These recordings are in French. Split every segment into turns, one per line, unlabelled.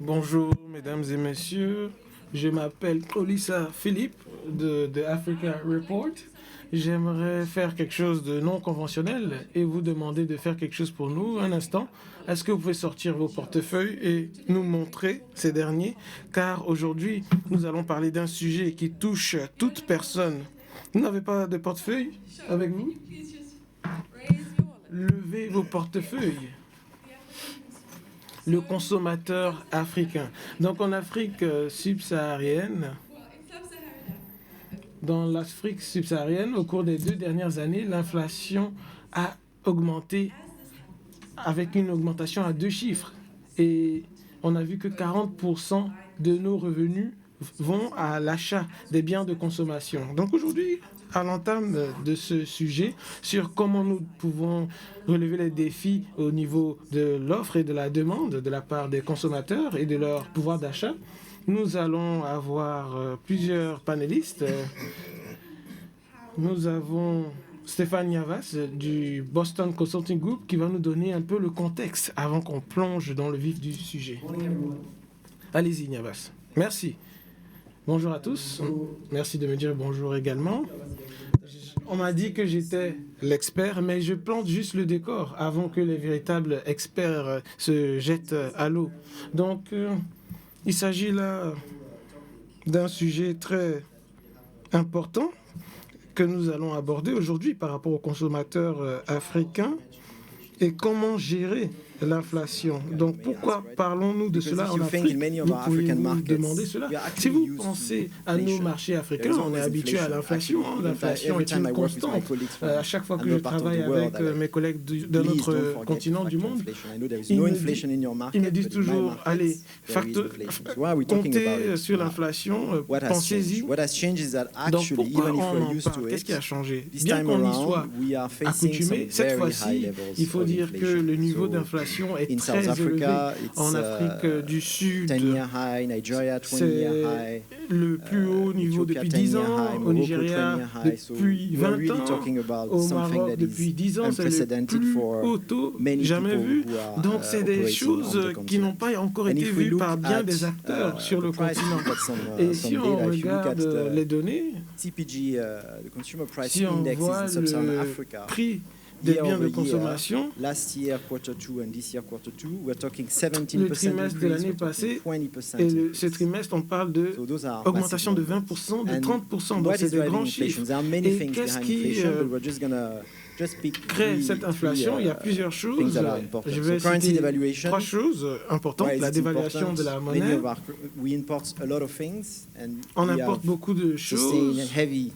Bonjour, mesdames et messieurs. Je m'appelle Olissa Philippe de Africa Report. J'aimerais faire quelque chose de non conventionnel et vous demander de faire quelque chose pour nous. Un instant, est-ce que vous pouvez sortir vos portefeuilles et nous montrer ces derniers? Car aujourd'hui, nous allons parler d'un sujet qui touche toute personne. Vous n'avez pas de portefeuille avec vous? Levez vos portefeuilles. Le consommateur africain. Donc en Afrique subsaharienne, dans l'Afrique subsaharienne, au cours des 2 dernières années, l'inflation a augmenté avec une augmentation à 2 chiffres. Et on a vu que 40% de nos revenus vont à l'achat des biens de consommation. Donc aujourd'hui, à l'entame de ce sujet sur comment nous pouvons relever les défis au niveau de l'offre et de la demande de la part des consommateurs et de leur pouvoir d'achat, nous allons avoir plusieurs panélistes. Nous avons Stéphane Nyavas du Boston Consulting Group qui va nous donner un peu le contexte avant qu'on plonge dans le vif du sujet. Allez-y, Nyavas. Merci. Bonjour à tous. Merci de me dire bonjour également. On m'a dit que j'étais l'expert, mais je plante juste le décor avant que les véritables experts se jettent à l'eau. Donc, il s'agit là d'un sujet très important que nous allons aborder aujourd'hui par rapport aux consommateurs africains et comment gérer l'inflation. Donc pourquoi parlons-nous de cela en Afrique? Vous pourriez nous demander cela. Si vous pensez à nos marchés africains, on est habitué à l'inflation. L'inflation est une constante. À chaque fois que je travaille avec mes collègues d'un autre continent du monde, ils me disent toujours, allez, comptez sur l'inflation, pensez-y. Donc pourquoi on en parle? Qu'est-ce qui a changé? Bien qu'on y soit accoutumé, cette fois-ci, il faut dire que le niveau d'inflation est très élevé en Afrique du Sud. C'est le plus haut niveau depuis 10 ans, au Nigeria depuis 20 ans, au Maroc depuis 10 ans, c'est le plus haut taux jamais vu. Donc c'est des choses qui n'ont pas encore été vues par bien des acteurs sur le continent. Et si on regarde les données, si on voit le prix des biens de consommation, le trimestre de l'année passée et ce trimestre, on parle d'augmentation de 20%, de 30%, donc c'est des grands chiffres. Et qu'est-ce qui crée cette inflation? Il y a plusieurs choses. Je vais citer 3 choses importantes. La dévaluation de la monnaie. On importe beaucoup de choses et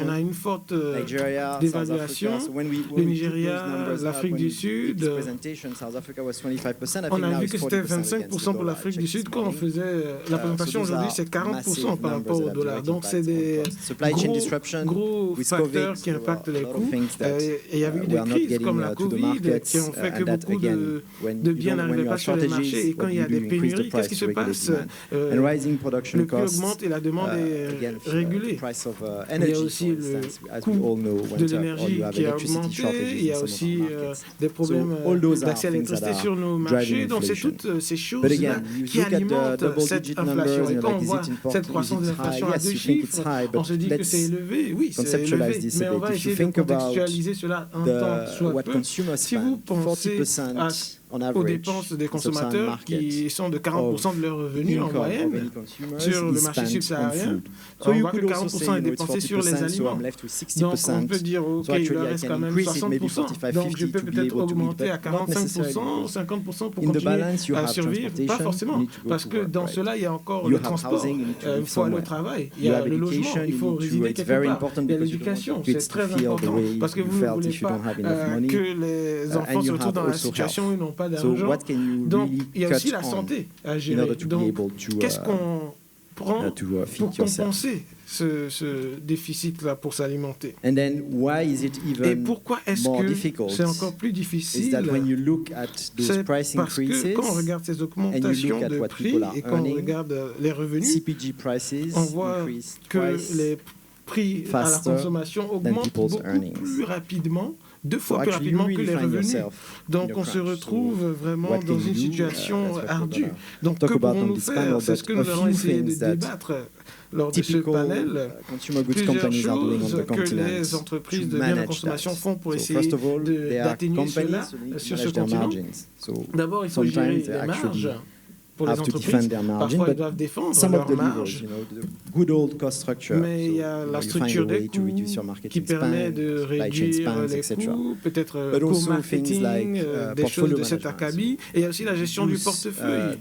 on a une forte dévaluation. Le Nigeria, l'Afrique du Sud. On a vu que c'était 25% pour l'Afrique du Sud. Quand on faisait la présentation aujourd'hui, c'est 40% par rapport au dollar. Donc c'est des gros facteurs qui impactent les coûts. Et il y avait eu des crises comme la Covid qui ont fait que beaucoup de biens n'arrivaient pas sur les marchés. Et quand il y a des pénuries, qu'est-ce qui se passe? Le prix augmente et la demande est régulée. Il y a aussi le coût de l'énergie qui a augmenté. Il y a aussi des problèmes d'accès à l'électricité sur nos marchés. Donc c'est toutes ces choses-là qui alimentent cette inflation. Et quand on voit cette croissance de l'inflation à 2 chiffres, on se dit que c'est élevé. Oui, c'est élevé. Mais on va essayer de contextualiser cela un temps soit peu. Si vous pensez aux dépenses des consommateurs qui sont de 40% de leurs revenus en moyenne sur le marché subsaharien, on voit que 40% est dépensé sur les aliments. Donc on peut dire, ok, il leur reste quand même 60%. Donc je peux peut-être augmenter à 45%, 50% pour continuer à survivre. Pas forcément, parce que dans cela, il y a encore le transport, il faut aller au travail, il y a le logement, il faut résider quelque part, il y a l'éducation, c'est très important, parce que vous ne voulez pas que les enfants se retrouvent dans la situation où ils n'ont pas d'argent. Donc, il y a aussi la santé à gérer. Donc, qu'est-ce qu'on prend pour compenser ce déficit-là pour s'alimenter? Et pourquoi est-ce que c'est encore plus difficile? C'est parce que quand on regarde ces augmentations de prix et quand on regarde les revenus, on voit que les prix à la consommation augmentent beaucoup plus rapidement 2 fois plus rapidement que les revenus. Donc, on se retrouve vraiment dans une situation ardue. Donc, que pouvons-nous faire? C'est ce que nous allons essayer de débattre lors de ce panel. Plusieurs choses que les entreprises de biens de consommation font pour essayer d'atténuer cela sur ce continent. D'abord, il faut gérer les marges. Pour les entreprises, parfois ils doivent défendre leurs marges, mais il y a la structure des coûts qui permet de réduire les coûts, peut-être co-marketing, des choses de cet acabit, et il y a aussi la gestion du portefeuille.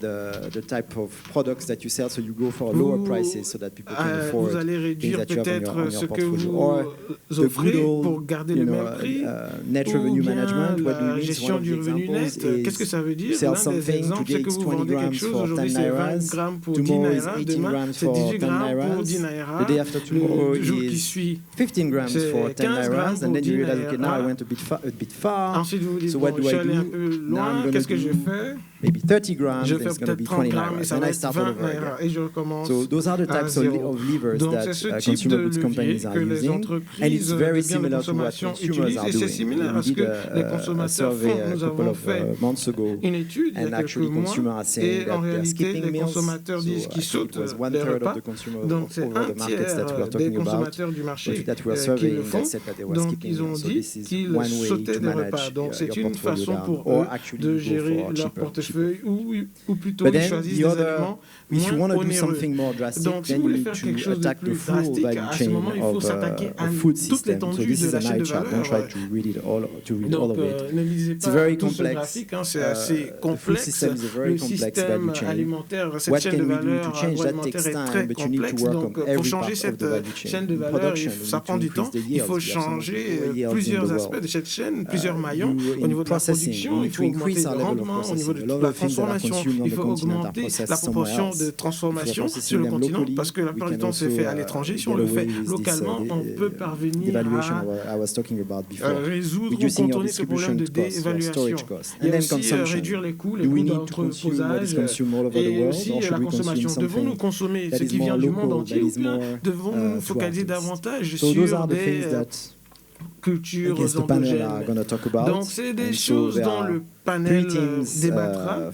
Vous allez réduire peut-être ce que vous offrez pour garder le même prix, ou bien la gestion du revenu net. Qu'est-ce que ça veut dire? L'un des exemples, c'est que vous vendez quelque chose. Aujourd'hui, c'est 20 grammes pour 10 naira. Demain, c'est 18 grammes pour 10 naira. Le jour qui suit, c'est 15 grammes pour 10 naira. Ensuite, vous vous dites, bon, je suis allé un peu loin, qu'est-ce que je fais? Je fais peut-être 30 grammes et ça va être 20 naira. Et je recommence à zéro. Donc, c'est ce type de levier que les entreprises de biens de consommation utilisent. Et c'est similaire à ce que les consommateurs font. Nous avons fait une étude il y a quelques mois. Et en réalité, les consommateurs disent qu'ils sautent les repas. Donc, c'est un tiers des consommateurs du marché qui le font. Donc, ils ont dit qu'ils sautaient des repas. Donc, c'est une façon pour eux de gérer leur portefeuille ou plutôt ils choisissent des éléments moins onéreux. Donc, si vous voulez faire quelque chose de plus drastique, à ce moment, il faut s'attaquer à toute l'étendue de la chaîne de valeur. Donc, ne lisez pas tout ce graphique, c'est assez complexe. Le système alimentaire, cette chaîne de valeur agroalimentaire est très complexe. Donc, pour changer cette chaîne de valeur, ça prend du temps. Il faut changer plusieurs aspects de cette chaîne, plusieurs maillons. Au niveau de la production, il faut augmenter le rendement. Au niveau de la transformation, il faut augmenter la proportion de transformation sur le continent, parce que la plupart du temps, c'est fait à l'étranger. Si on le fait localement, on peut parvenir à résoudre ou contourner ce problème de dévaluation. Il y a aussi réduire les coûts d'entreposage et aussi la consommation. Devons-nous consommer ce qui vient du monde entier ou bien devons-nous focaliser davantage sur des cultures endogènes? Donc, c'est des choses dont le panel débattra.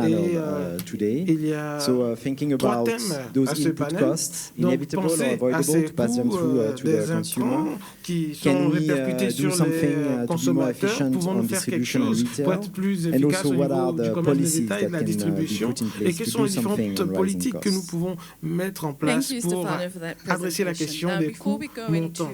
Et il y a 3 thèmes à ce panel. Donc, pensez à ces coûts des intrants qui sont répercutés sur les consommateurs. Pouvons-nous faire quelque chose pour être plus efficace au niveau du commerce de détail et de la distribution? Et quelles sont les différentes politiques que nous pouvons mettre en place pour adresser la question des coûts montants?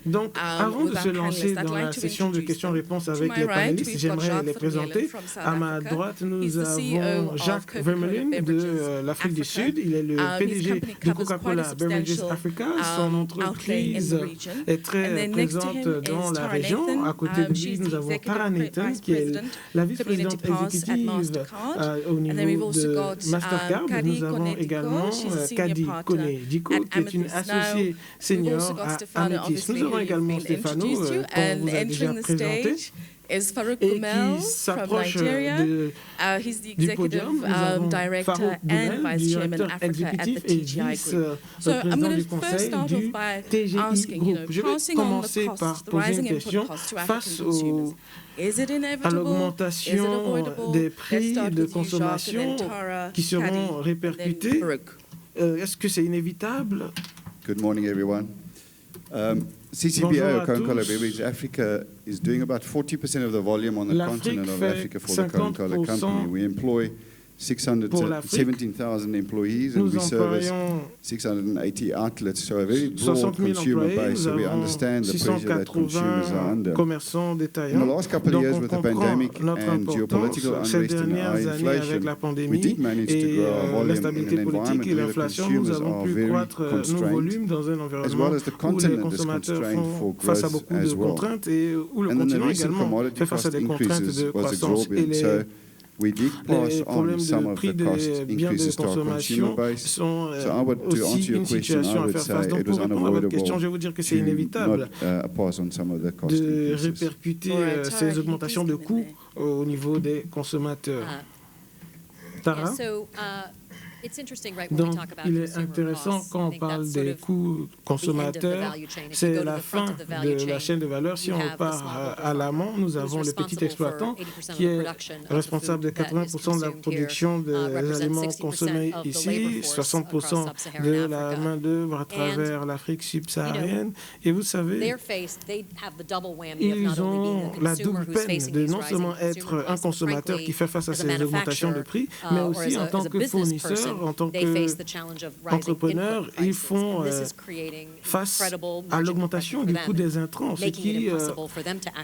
Donc, avant de se lancer dans la session de questions-réponses avec les panélistes, j'aimerais les présenter. À ma droite, nous avons Jacques Vermeulen de l'Afrique du Sud. Il est le PDG de Coca-Cola Beverages Africa. Son entreprise est très présente dans la région. À côté de lui, nous avons Tara Nathan, qui est la vice-présidente exécutive au niveau de Mastercard. Nous avons également Kadi Kone-Diko, qui est une associée senior à Amethyst. Nous avons également Stéphano, qu'on vous a déjà présenté, et qui s'approche du podium. Nous avons Farouk Bounel, directeur exécutif et vice-président du conseil du TGI Group. Je vais commencer par poser une question face à l'augmentation des prix de consommation qui seront répercutés. Est-ce que c'est inévitable?
Good morning, everyone. CCBA, or Coca-Cola Beverages Africa, is doing about 40% of the volume on the continent of Africa for the Coca-Cola company. We employ 17,000 employees, and we service 680 outlets, so a very broad consumer base, so we understand the pressure that consumers are under. In the last couple of years with the pandemic and geopolitical unrest and high inflation, we did manage to grow our volume in an environment where the consumers are very constrained, as well as the continent is constrained for growth as well. And then the recent commodity cost increases was exorbitant, so we did pass on some of the cost increases to our consumer base. So to answer your question, I would say it was unavoidable to not pass on some of the cost increases.
Répercuter ces augmentations de coûts au niveau des consommateurs. Tara? Donc, il est intéressant quand on parle des coûts consommateurs, c'est la fin de la chaîne de valeur. Si on part à l'amont, nous avons le petit exploitant qui est responsable de 80% de la production des aliments consommés ici, 60% de la main-d'œuvre à travers l'Afrique subsaharienne. Et vous savez, ils ont la double peine de non seulement être un consommateur qui fait face à ces augmentations de prix, mais aussi en tant que fournisseur, en tant qu'entrepreneur, ils font face à l'augmentation du coût des intrants, ce qui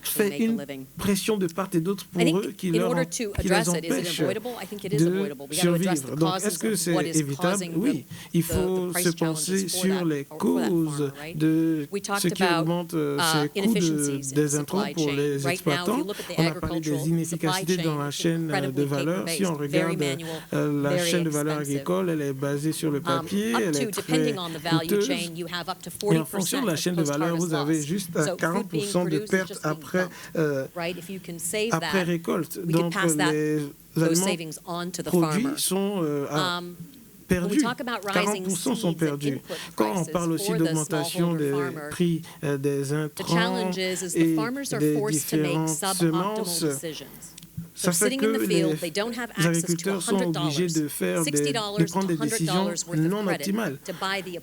fait une pression de part et d'autre pour eux qui les empêche de survivre. Donc, est-ce que c'est évitable? Oui. Il faut se pencher sur les causes de ce qui augmente ces coûts des intrants pour les exploitants. On a parlé des inefficacités dans la chaîne de valeur. Si on regarde la chaîne de valeur agricole, elle est basée sur le papier, elle est très coûteuse. Et en fonction de la chaîne de valeur, vous avez juste 40% de pertes après récolte. Donc, les aliments produits sont perdus. 40% sont perdus. Quand on parle aussi d'augmentation des prix des intrants et des différentes semences, ça fait que les agriculteurs sont obligés de prendre des décisions non optimales.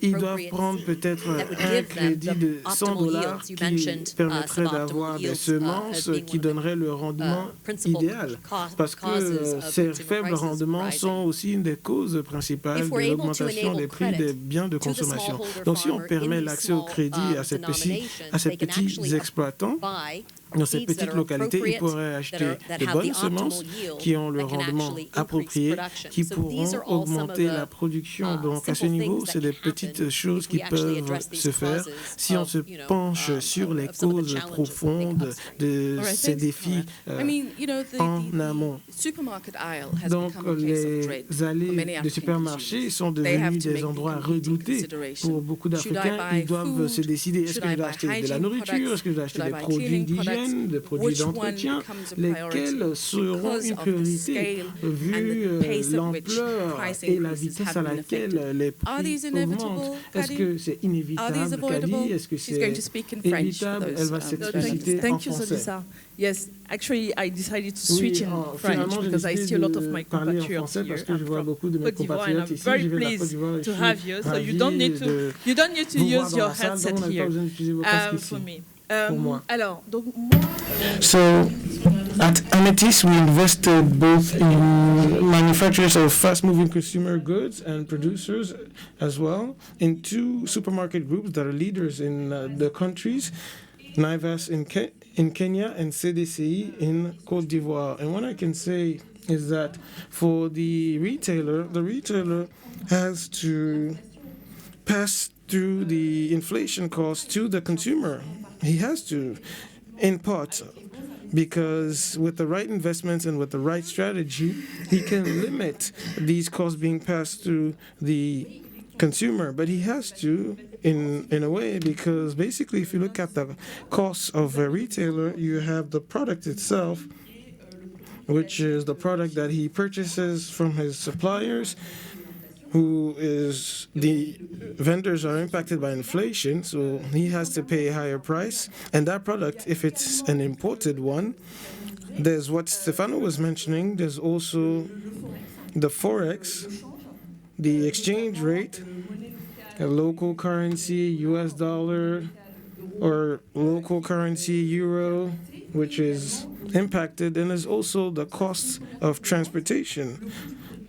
Ils doivent prendre peut-être un crédit de $100 qui permettrait d'avoir des semences qui donneraient le rendement idéal. Parce que ces faibles rendements sont aussi une des causes principales de l'augmentation des prix des biens de consommation. Donc, si on permet l'accès au crédit à ces petits exploitants, dans ces petites localités, ils pourraient acheter des bonnes semences qui ont le rendement approprié, qui pourront augmenter la production. Donc, à ce niveau, c'est des petites choses qui peuvent se faire si on se penche sur les causes profondes de ces défis en amont. Donc, les allées de supermarchés sont devenus des endroits redoutés pour beaucoup d'Africains. Ils doivent se décider, est-ce que je dois acheter de la nourriture, est-ce que je dois acheter des produits d'hygiène, des produits d'entretien, lesquels seront une priorité vu l'ampleur et la vitesse à laquelle les prix augmentent. Est-ce que c'est inévitable, Kadi? Est-ce que c'est évitable? Elle va s'expliciter en français.
Yes, actually, I decided to switch in French because I see a lot of my compatriots here. I'm very pleased to have you. So you don't need to use your headset here for me.
So, at Amethyst, we invested both in manufacturers of fast-moving consumer goods and producers as well, in two supermarket groups that are leaders in the countries, Naivas in Kenya and CDCI in Côte d'Ivoire. And what I can say is that for the retailer has to pass through the inflation cost to the consumer. He has to, in part, because with the right investments and with the right strategy, he can limit these costs being passed through the consumer. But he has to, in a way, because basically if you look at the costs of a retailer, you have the product itself, which is the product that he purchases from his suppliers, the vendors are impacted by inflation, so he has to pay a higher price. And that product, if it's an imported one, there's what Stefano was mentioning, there's also the Forex, the exchange rate, a local currency, US dollar, or local currency, euro, which is impacted, and there's also the cost of transportation.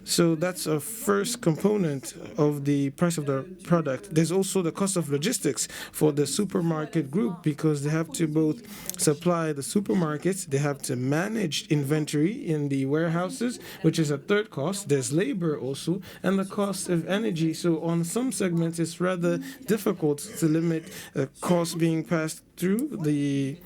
So that's a first component of the price of the product. There's also the cost of logistics for the supermarket group because they have to both supply the supermarkets, they have to manage inventory in the warehouses, which is a third cost. There's labor also, and the cost of energy. So on some segments, it's rather difficult to limit costs being passed through the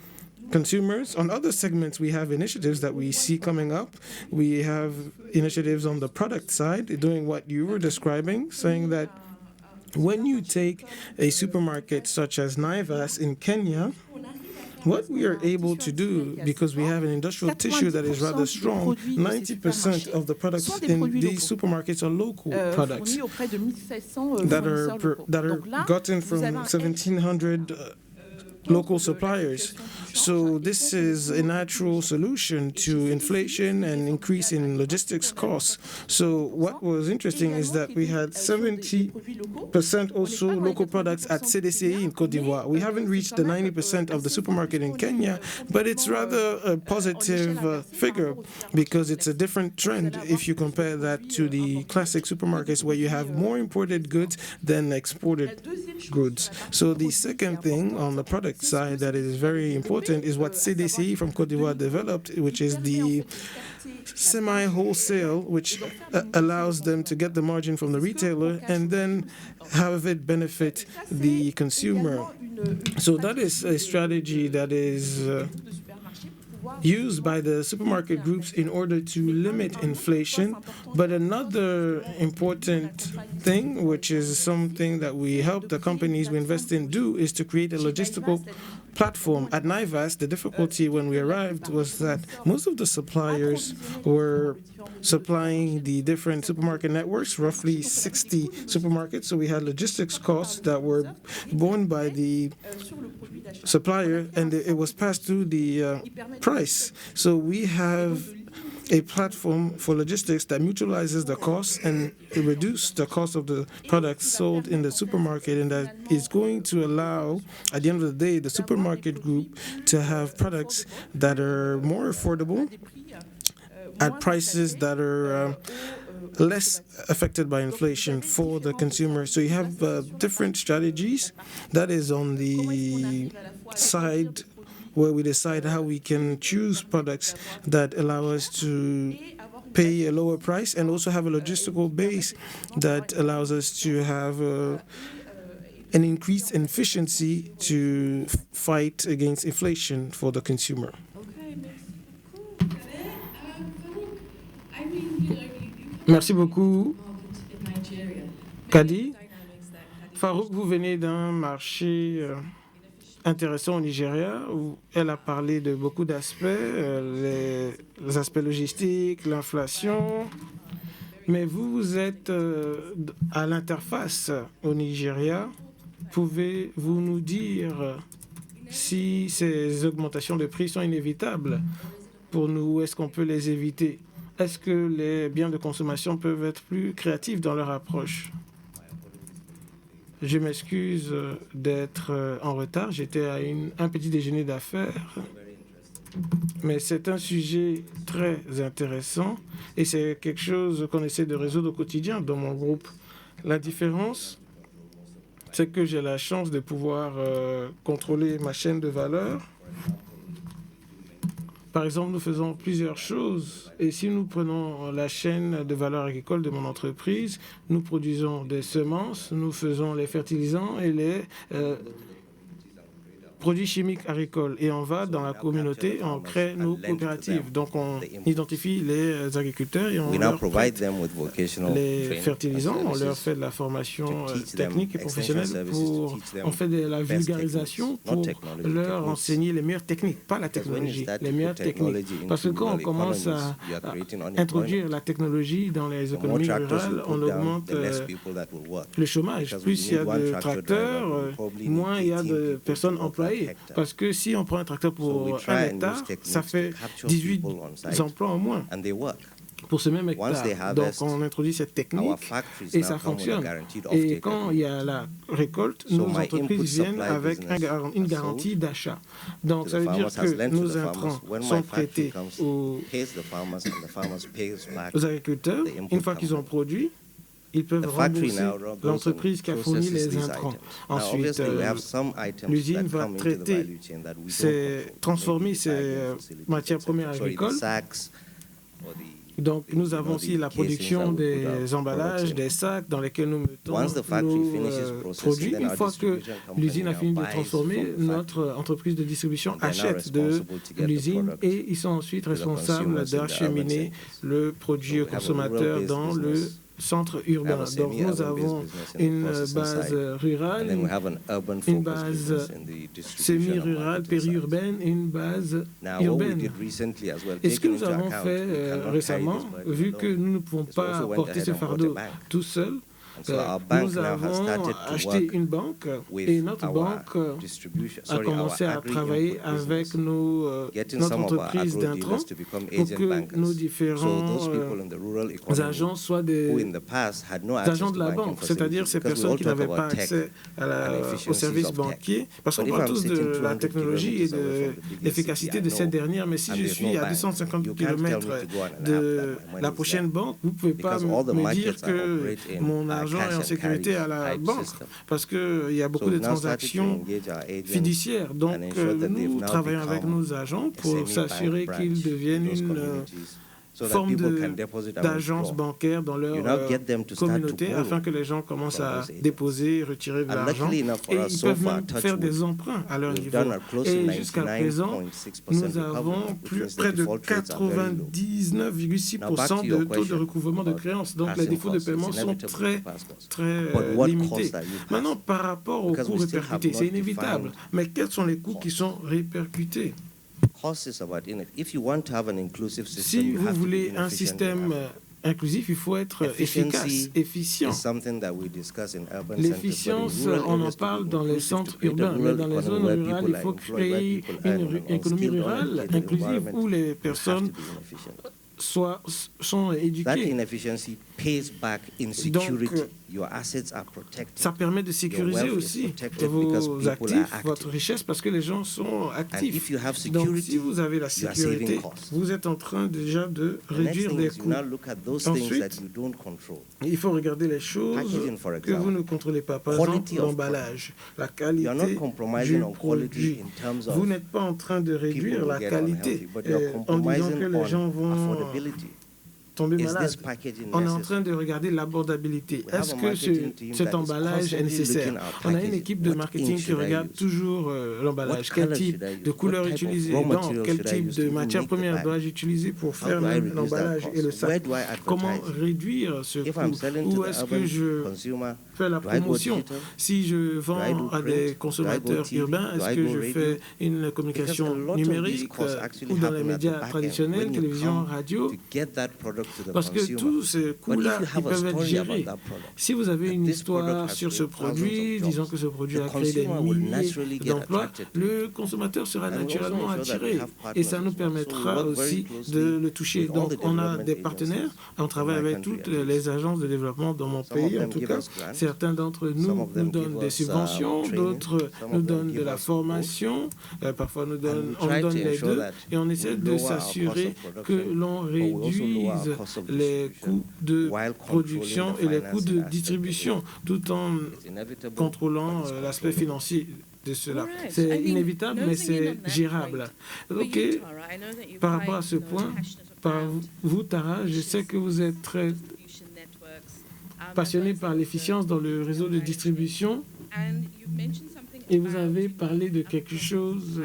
consumers. On other segments, we have initiatives that we see coming up. We have initiatives on the product side, doing what you were describing, saying that when you take a supermarket such as Naivas in Kenya, What we are able to do, because we have an industrial tissue that is rather strong, 90% of the products in these supermarkets are local products that are gotten from 1,700 local suppliers. So this is a natural solution to inflation and increase in logistics costs. So what was interesting is that we had 70% also local products at CDCI in Côte d'Ivoire. We haven't reached the 90% of the supermarket in Kenya, but it's rather a positive figure because it's a different trend if you compare that to the classic supermarkets where you have more imported goods than exported goods. So the second thing on the product side that is very important is what CDCI from Côte d'Ivoire developed, which is the semi-wholesale, which allows them to get the margin from the retailer and then have it benefit the consumer. So that is a strategy that is used by the supermarket groups in order to limit inflation. But another important thing, which is something that we help the companies we invest in do, is to create a logistical platform. At NIVAS, the difficulty when we arrived was that most of the suppliers were supplying the different supermarket networks, roughly 60 supermarkets. So we had logistics costs that were borne by the supplier, and it was passed through the price. So we have a platform for logistics that mutualizes the costs and reduces the cost of the products sold in the supermarket, and that is going to allow, at the end of the day, the supermarket group to have products that are more affordable at prices that are less affected by inflation for the consumer. So you have different strategies. That is on the side where we decide how we can choose products that allow us to pay a lower price and also have a logistical base that allows us to have an increased efficiency to fight against inflation for the consumer. Merci beaucoup, Kadi. Farouk, vous venez d'un marché intéressant au Nigeria où elle a parlé de beaucoup d'aspects, les aspects logistiques, l'inflation, mais vous êtes à l'interface au Nigeria. Pouvez-vous nous dire si ces augmentations de prix sont inévitables pour nous? Est-ce qu'on peut les éviter? Est-ce que les biens de consommation peuvent être plus créatifs dans leur approche? Je m'excuse d'être en retard. J'étais à un petit déjeuner d'affaires. Mais c'est un sujet très intéressant et c'est quelque chose qu'on essaie de résoudre au quotidien dans mon groupe. La différence, c'est que j'ai la chance de pouvoir contrôler ma chaîne de valeur. Par exemple, nous faisons plusieurs choses. Et si nous prenons la chaîne de valeur agricole de mon entreprise, nous produisons des semences, nous faisons les fertilisants et les produits chimiques agricoles. Et on va dans la communauté, on crée nos coopératives. Donc on identifie les agriculteurs et on leur prête les fertilisants, on leur fait de la formation technique et professionnelle, on fait de la vulgarisation pour leur enseigner les meilleures techniques, pas la technologie, les meilleures techniques. Parce que quand on commence à introduire la technologie dans les économies rurales, on augmente le chômage. Plus il y a de tracteurs, moins il y a de personnes employées. Parce que si on prend un tracteur pour 1 hectare, ça fait 18 emplois en moins pour ce même hectare. Donc on introduit cette technique et ça fonctionne. Et quand il y a la récolte, nos entreprises viennent avec une garantie d'achat. Donc ça veut dire que nos intrants sont prêtés aux agriculteurs. Une fois qu'ils ont produit, ils peuvent rembourser l'entreprise qui a fourni les intrants. Ensuite, l'usine va transformer ces matières premières agricoles. Donc, nous avons aussi la production des emballages, des sacs dans lesquels nous mettons nos produits. Une fois que l'usine a fini de transformer, notre entreprise de distribution achète de l'usine et ils sont ensuite responsables d'acheminer le produit au consommateur dans le centre urbain. Donc nous avons une base rurale, une base semi-rurale, périurbaine et une base urbaine. Et ce que nous avons fait récemment, vu que nous ne pouvons pas porter ce fardeau tout seuls, nous avons acheté une banque et notre banque a commencé à travailler avec notre entreprise d'intrants pour que nos différents agents soient des agents de la banque, c'est-à-dire ces personnes qui n'avaient pas accès aux services banquiers, parce qu'on parle tous de la technologie et de l'efficacité de cette dernière, mais si je suis à 250 km de la prochaine banque, vous ne pouvez pas me dire que mon argent est en sécurité à la banque, parce qu'il y a beaucoup de transactions fiduciaires. Donc, nous travaillons avec nos agents pour s'assurer qu'ils deviennent une forme d'agence bancaire dans leur communauté afin que les gens commencent à déposer, retirer de l'argent et ils peuvent même faire des emprunts à leur niveau. Et jusqu'à présent, nous avons près de 99,6% de taux de recouvrement de créances. Donc les défauts de paiement sont très limités. Maintenant, par rapport aux coûts répercutés, c'est inévitable. Mais quels sont les coûts qui sont répercutés? Si vous voulez un système inclusif, il faut être efficace, efficient. L'efficience, on en parle dans les centres urbains, mais dans les zones rurales, il faut créer une économie rurale inclusive où les personnes sont éduquées. Donc, ça permet de sécuriser aussi vos actifs, votre richesse, parce que les gens sont actifs. Donc, si vous avez la sécurité, vous êtes en train déjà de réduire les coûts. Ensuite, il faut regarder les choses que vous ne contrôlez pas. Par exemple, l'emballage, la qualité du produit. Vous n'êtes pas en train de réduire la qualité en disant que les gens vont tomber malade. On est en train de regarder l'abordabilité. Est-ce que cet emballage est nécessaire? On a une équipe de marketing qui regarde toujours l'emballage. Quel type de couleur utiliser? Quel type de matière première dois-je utiliser pour faire l'emballage et le sac? Comment réduire ce coût? Où est-ce que je fais la promotion? Si je vends à des consommateurs urbains, est-ce que je fais une communication numérique ou dans les médias traditionnels, télévision, radio? Parce que tous ces coûts-là, ils peuvent être gérés. Si vous avez une histoire sur ce produit, disons que ce produit a créé des milliers d'emplois, le consommateur sera naturellement attiré. Et ça nous permettra aussi de le toucher. Donc, on a des partenaires. On travaille avec toutes les agences de développement dans mon pays, en tout cas. Certains d'entre nous nous donnent des subventions, d'autres nous donnent de la formation. Parfois, on nous donne les deux. Et on essaie de s'assurer que l'on réduise les coûts de production et les coûts de distribution, tout en contrôlant l'aspect financier de cela. C'est inévitable, mais c'est gérable. OK. Par rapport à ce point, par vous, Tara, je sais que vous êtes très passionné par l'efficience dans le réseau de distribution et vous avez parlé de quelque chose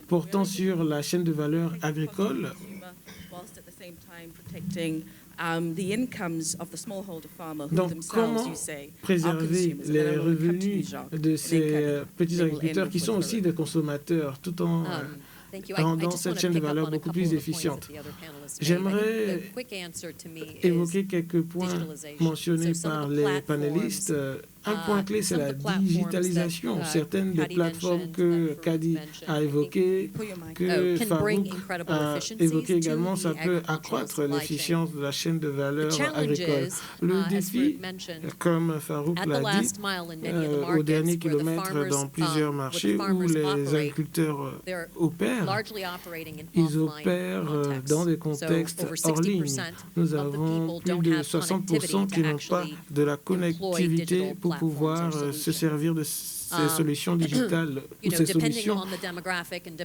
portant sur la chaîne de valeur agricole. Donc, comment préserver les revenus de ces petits agriculteurs qui sont aussi des consommateurs, tout en rendant cette chaîne de valeur beaucoup plus efficiente? J'aimerais évoquer quelques points mentionnés par les panélistes. Un point clé, c'est la digitalisation. Certaines des plateformes que Kadi a évoquées, que Farouk a évoquées également, ça peut accroître l'efficience de la chaîne de valeur agricole. Le défi, comme Farouk l'a dit, au dernier kilomètre dans plusieurs marchés où les agriculteurs opèrent, ils opèrent dans des contextes hors ligne. Nous avons plus de 60% qui n'ont pas de la connectivité pour pouvoir se servir de ces solutions digitales ou ces solutions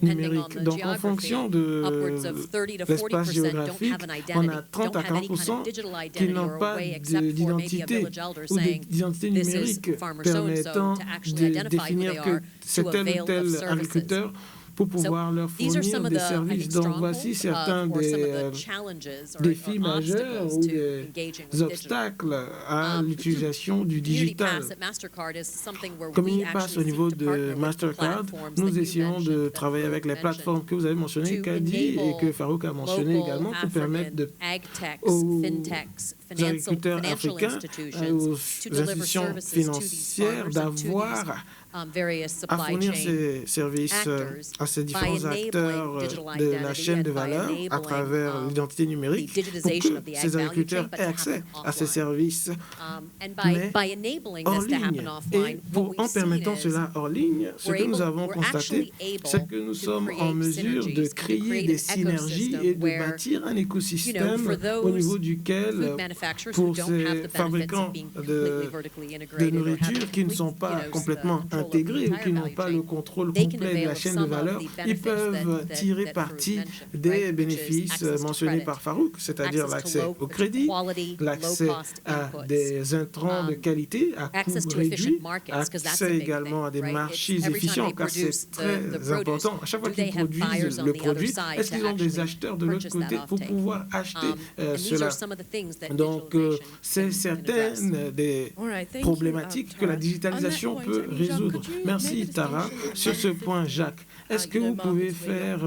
numériques. Donc, en fonction de l'espace géographique, on a 30 à 40% qui n'ont pas d'identité ou d'identité numérique permettant de définir que c'est tel ou tel agriculteur pour pouvoir leur fournir des services. Donc, voici certains des défis majeurs ou des obstacles à l'utilisation du digital. Comme il passe au niveau de Mastercard, nous essayons de travailler avec les plateformes que vous avez mentionnées, Kadi, et que Farouk a mentionné également, pour permettre aux agriculteurs africains, aux institutions financières d'avoir à fournir ces services à ces différents acteurs de la chaîne de valeur à travers l'identité numérique pour que ces agriculteurs aient accès à ces services, mais hors ligne. Et en permettant cela hors ligne, ce que nous avons constaté, c'est que nous sommes en mesure de créer des synergies et de bâtir un écosystème au niveau duquel, pour ces fabricants de nourriture qui ne sont pas complètement intégrés ou qui n'ont pas le contrôle complet de la chaîne de valeur, ils peuvent tirer parti des bénéfices mentionnés par Farouk, c'est-à-dire l'accès au crédit, l'accès à des intrants de qualité à coût réduit, accès également à des marchés efficients, car c'est très important. À chaque fois qu'ils produisent le produit, est-ce qu'ils ont des acheteurs de l'autre côté pour pouvoir acheter cela? Donc, c'est certaines des problématiques que la digitalisation peut résoudre. Merci, Tara. Sur ce point, Jacques, est-ce que vous pouvez faire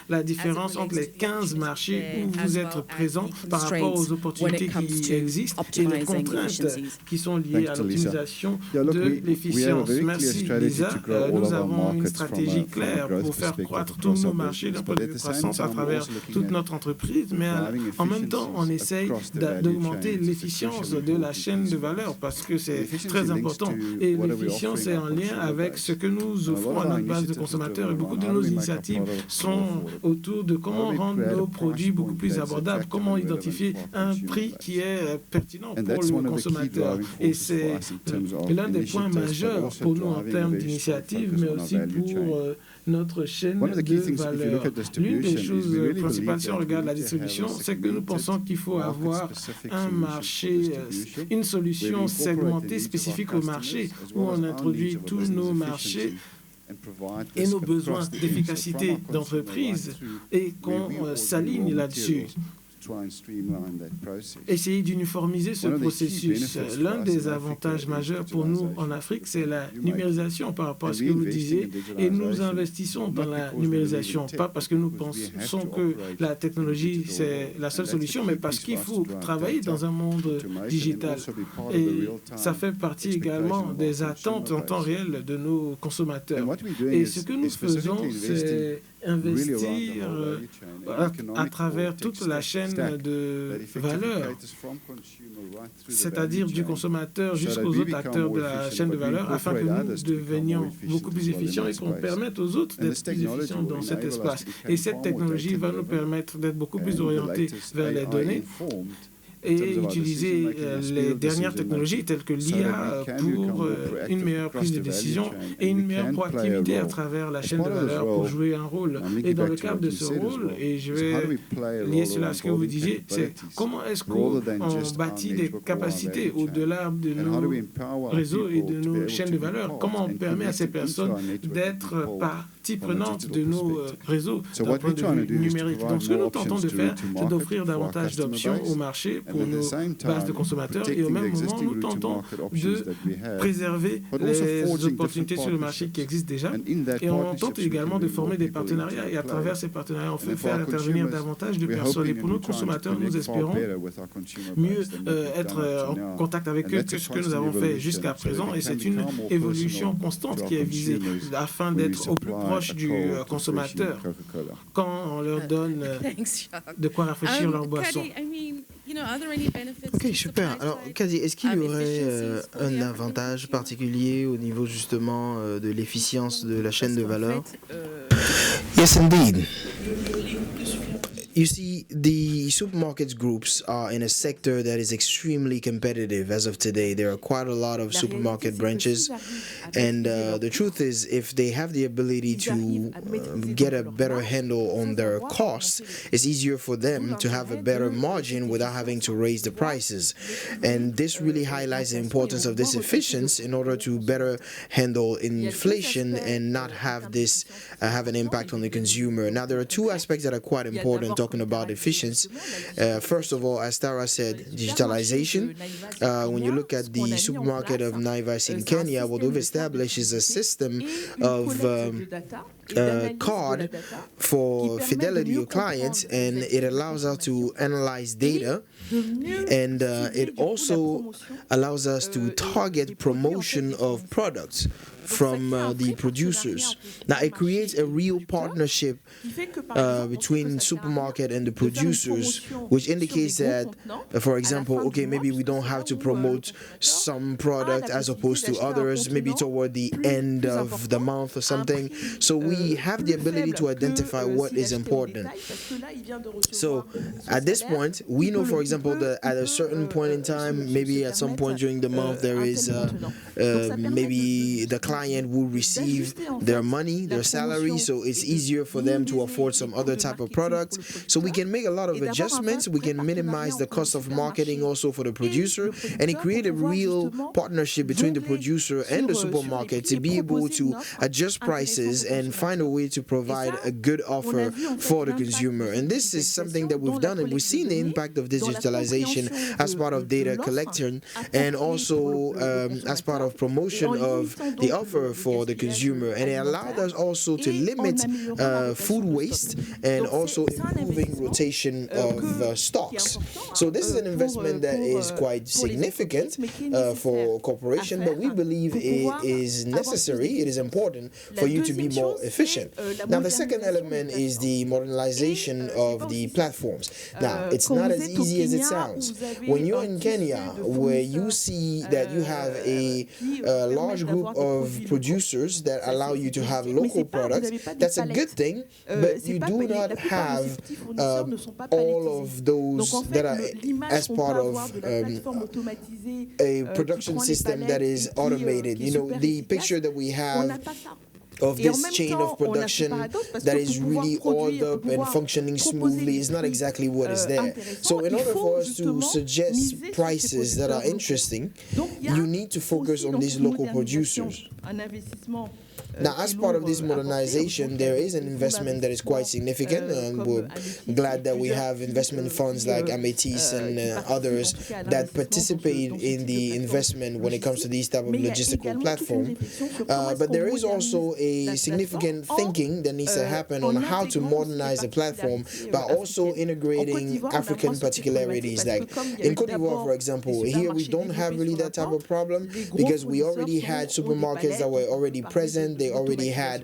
la différence entre les 15 marchés où vous êtes présent par rapport aux opportunités qui existent et les contraintes qui sont liées à l'optimisation de l'efficience? Merci, Lisa. Nous avons une stratégie claire pour faire croître tous nos marchés d'un point de vue croissance à travers toute notre entreprise, mais en même temps, on essaye d'augmenter l'efficience de la chaîne de valeur parce que c'est très important. Et l'efficience est en lien avec ce que nous offrons à notre base de consommateurs. Et beaucoup de nos initiatives sont autour de comment rendre nos produits beaucoup plus abordables, comment identifier un prix qui est pertinent pour le consommateur. Et c'est l'un des points majeurs pour nous en termes d'initiatives, mais aussi pour notre chaîne de valeur. L'une des choses principales, si on regarde la distribution, c'est que nous pensons qu'il faut avoir un marché, une solution segmentée spécifique au marché, où on introduit tous nos marchés et nos besoins d'efficacité d'entreprise et qu'on s'aligne là-dessus. Essayer d'uniformiser ce processus. L'un des avantages majeurs pour nous en Afrique, c'est la numérisation par rapport à ce que vous disiez. Et nous investissons dans la numérisation, pas parce que nous pensons que la technologie, c'est la seule solution, mais parce qu'il faut travailler dans un monde digital. Et ça fait partie également des attentes en temps réel de nos consommateurs. Et ce que nous faisons, c'est investir à travers toute la chaîne de valeur, c'est-à-dire du consommateur jusqu'aux autres acteurs de la chaîne de valeur, afin que nous devenions beaucoup plus efficients et qu'on permette aux autres d'être plus efficients dans cet espace. Et cette technologie va nous permettre d'être beaucoup plus orientés vers les données et utiliser les dernières technologies telles que l'IA pour une meilleure prise de décision et une meilleure proactivité à travers la chaîne de valeur pour jouer un rôle. Et dans le cadre de ce rôle, et je vais lier cela à ce que vous disiez, c'est comment est-ce qu'on bâtit des capacités au-delà de nos réseaux et de nos chaînes de valeur? Comment on permet à ces personnes d'être partie prenante de nos réseaux d'un point de vue numérique? Donc, ce que nous tentons de faire, c'est d'offrir davantage d'options au marché pour nos bases de consommateurs et au même moment, nous tentons de préserver les opportunités sur le marché qui existent déjà et on tente également de former des partenariats et à travers ces partenariats, on fait faire intervenir davantage de personnes. Et pour nos consommateurs, nous espérons mieux être en contact avec eux que ce que nous avons fait jusqu'à présent et c'est une évolution constante qui est visée afin d'être au plus proche du consommateur quand on leur donne de quoi rafraîchir leur boisson.
Ok, super. Alors, Kadi, est-ce qu'il y aurait un avantage particulier au niveau justement de l'efficience de la chaîne de valeur?
Yes, indeed.
You see, the supermarkets groups are in a sector that is extremely competitive as of today. There are quite a lot of supermarket branches, and the truth is, if they have the ability to get a better handle on their costs, it's easier for them to have a better margin without having to raise the prices. And this really highlights the importance of this efficiency in order to better handle inflation and not have this have an impact on the consumer. Now, there are two aspects that are quite important talking about efficiency. First of all, as Tara said, digitalization. When you look at the supermarket of Naivas in Kenya, what we've established is a system of card for fidelity of clients, and it allows us to analyze data, and it also allows us to target promotion of products from the producers. Now, it creates a real partnership between supermarket and the producers, which indicates that, for example, okay, maybe we don't have to promote some product as opposed to others, maybe toward the end of the month or something. So we have the ability to identify what is important. So at this point, we know, for example, that at a certain point in time, maybe at some point during the month, there is maybe the client will receive their money, their salary, so it's easier for them to afford some other type of product. So we can make a lot of adjustments. We can minimize the cost of marketing also for the producer, and it creates a real partnership between the producer and the supermarket to be able to adjust prices and find a way to provide a good offer for the consumer. And this is something that we've done, and we've seen the impact of digitalization as part of data collection and also as part of promotion of the offer for the consumer. And it allowed us also to limit food waste and also improving rotation of stocks. So this is an investment that is quite significant for corporation, but we believe it is necessary, it is important for you to be more efficient. Now, the second element is the modernization of the platforms. Now, it's not as easy as it sounds. When you're in Kenya, where you see that you have a large group of producers that allow you to have local products, that's a good thing, but you do not have all of those that are as part of a production system that is automated. You know, the picture that we have of this chain of production that is really oiled up and functioning smoothly is not exactly what is there. So in order for us to suggest prices that are interesting, you need to focus on these local producers. Now, as part of this modernization, there is an investment that is quite significant, and we're glad that we have investment funds like Ametis and others that participate in the investment when it comes to these type of logistical platform. But there is also a significant thinking that needs to happen on how to modernize the platform by also integrating African particularities. Like in Côte d'Ivoire, for example, here we don't have really that type of problem because we already had supermarkets that were already present. They already had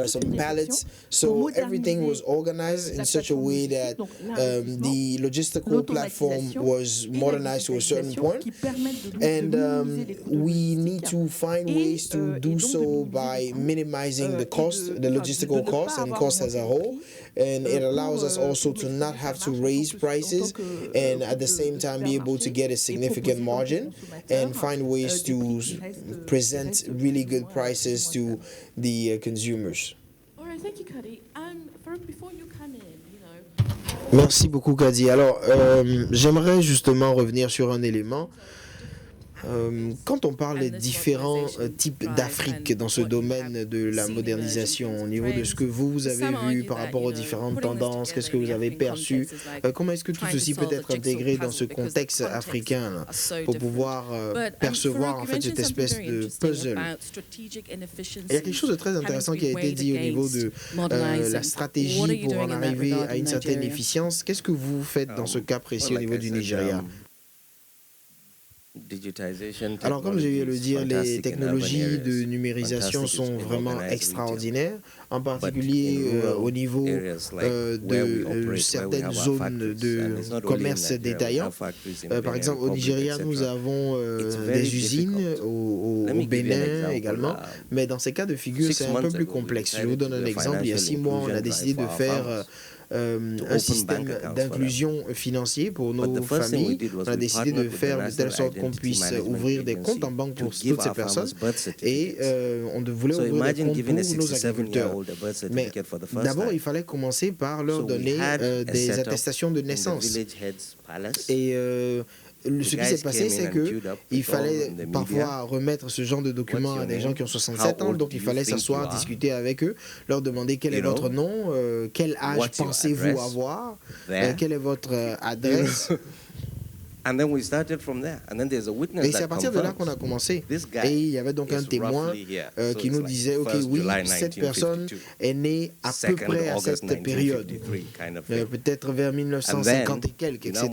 some pallets, so everything was organized in such a way that the logistical platform was modernized to a certain point, and we need to find ways to do so by minimizing the cost, the logistical cost and cost as a whole, and it allows us also to not have to raise prices and at the same time be able to get a significant margin and find ways to present really good prices to the consumers.
All right, thank you, Kadi. Before you come in,
Merci beaucoup, Kadi. Alors, j'aimerais justement revenir sur un élément. Quand on parle des différents types d'Afrique dans ce domaine de la modernisation, au niveau de ce que vous avez vu par rapport aux différentes tendances, qu'est-ce que vous avez perçu, comment est-ce que tout ceci peut être intégré dans ce contexte africain là, pour pouvoir percevoir en fait cette espèce de puzzle. Il y a quelque chose de très intéressant qui a été dit au niveau de la stratégie pour en arriver à une certaine efficience. Qu'est-ce que vous faites dans ce cas précis au niveau du Nigeria? Alors, comme j'ai eu à le dire, les technologies de numérisation sont vraiment extraordinaires, en particulier au niveau de certaines zones de commerce détaillant. Par exemple, au Nigeria, nous avons des usines, au Bénin également, mais dans ces cas de figure, c'est un peu plus complexe. Je vous donne un exemple. Il y a 6 mois, on a décidé de faire un système d'inclusion financier pour nos familles. On a décidé de faire de telle sorte qu'on puisse ouvrir des comptes en banque pour toutes ces personnes et on voulait ouvrir des comptes pour nos agriculteurs. Mais d'abord, il fallait commencer par leur donner des attestations de naissance. Et ce qui s'est passé, c'est qu'il fallait parfois remettre ce genre de documents à des gens qui ont 67 ans, donc il fallait s'asseoir, discuter avec eux, leur demander quel est votre nom, quel âge pensez-vous avoir, quelle est votre adresse. Et c'est à partir de là qu'on a commencé. Et il y avait donc un témoin qui nous disait, OK, oui, cette personne est née à peu près à cette période, peut-être vers 1950 et quelques, etc.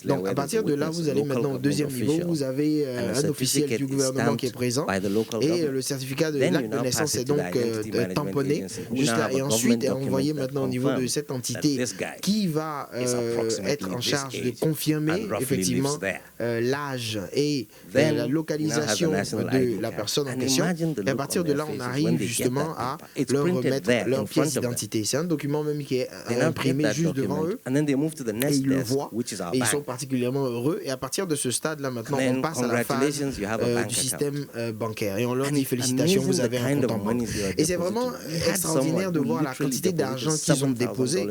Donc à partir de là, vous allez maintenant au deuxième niveau, vous avez un officiel du gouvernement qui est présent et le certificat de l'acte de naissance est donc tamponné juste là. Et ensuite est envoyé maintenant au niveau de cette entité qui va être en charge de confirmer effectivement l'âge et la localisation de la personne en question. Et à partir de là, on arrive justement à leur remettre leur pièce d'identité. C'est un document même qui est imprimé juste devant eux et ils le voient et ils sont particulièrement heureux. Et à partir de ce stade-là, maintenant, on passe à la phase du système bancaire et on leur dit félicitations, vous avez un compte en banque. Et c'est vraiment extraordinaire de voir la quantité d'argent qu'ils ont déposé.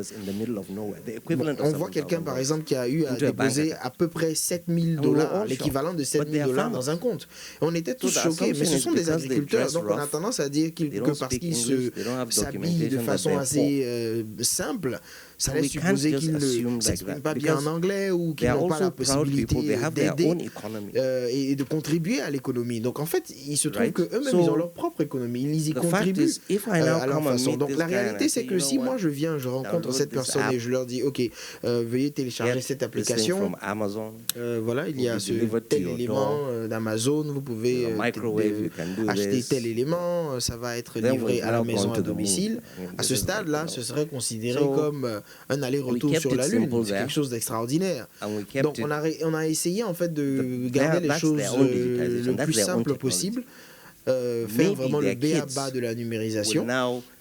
On voit quelqu'un, par exemple, qui a eu à déposer à peu près $7,000, l'équivalent de $7,000 dans un compte. Et on était tous choqués, mais ce sont des agriculteurs, donc on a tendance à dire que parce qu'ils s'habillent de façon assez simple, ça laisse supposer qu'ils ne s'expriment pas bien en anglais ou qu'ils n'ont pas la possibilité d'aider et de contribuer à l'économie. Donc en fait, il se trouve qu'eux-mêmes, ils ont leur propre économie, ils y contribuent à leur façon. Donc la réalité, c'est que si moi je viens, je rencontre cette personne et je leur dis, OK, veuillez télécharger cette application, voilà, il y a ce tel élément d'Amazon, vous pouvez acheter tel élément, ça va être livré à la maison à domicile. À ce stade-là, ce serait considéré comme un aller-retour sur la Lune. C'est quelque chose d'extraordinaire. Donc on a essayé en fait de garder les choses le plus simple possible. Faire vraiment le b.a.-ba de la numérisation.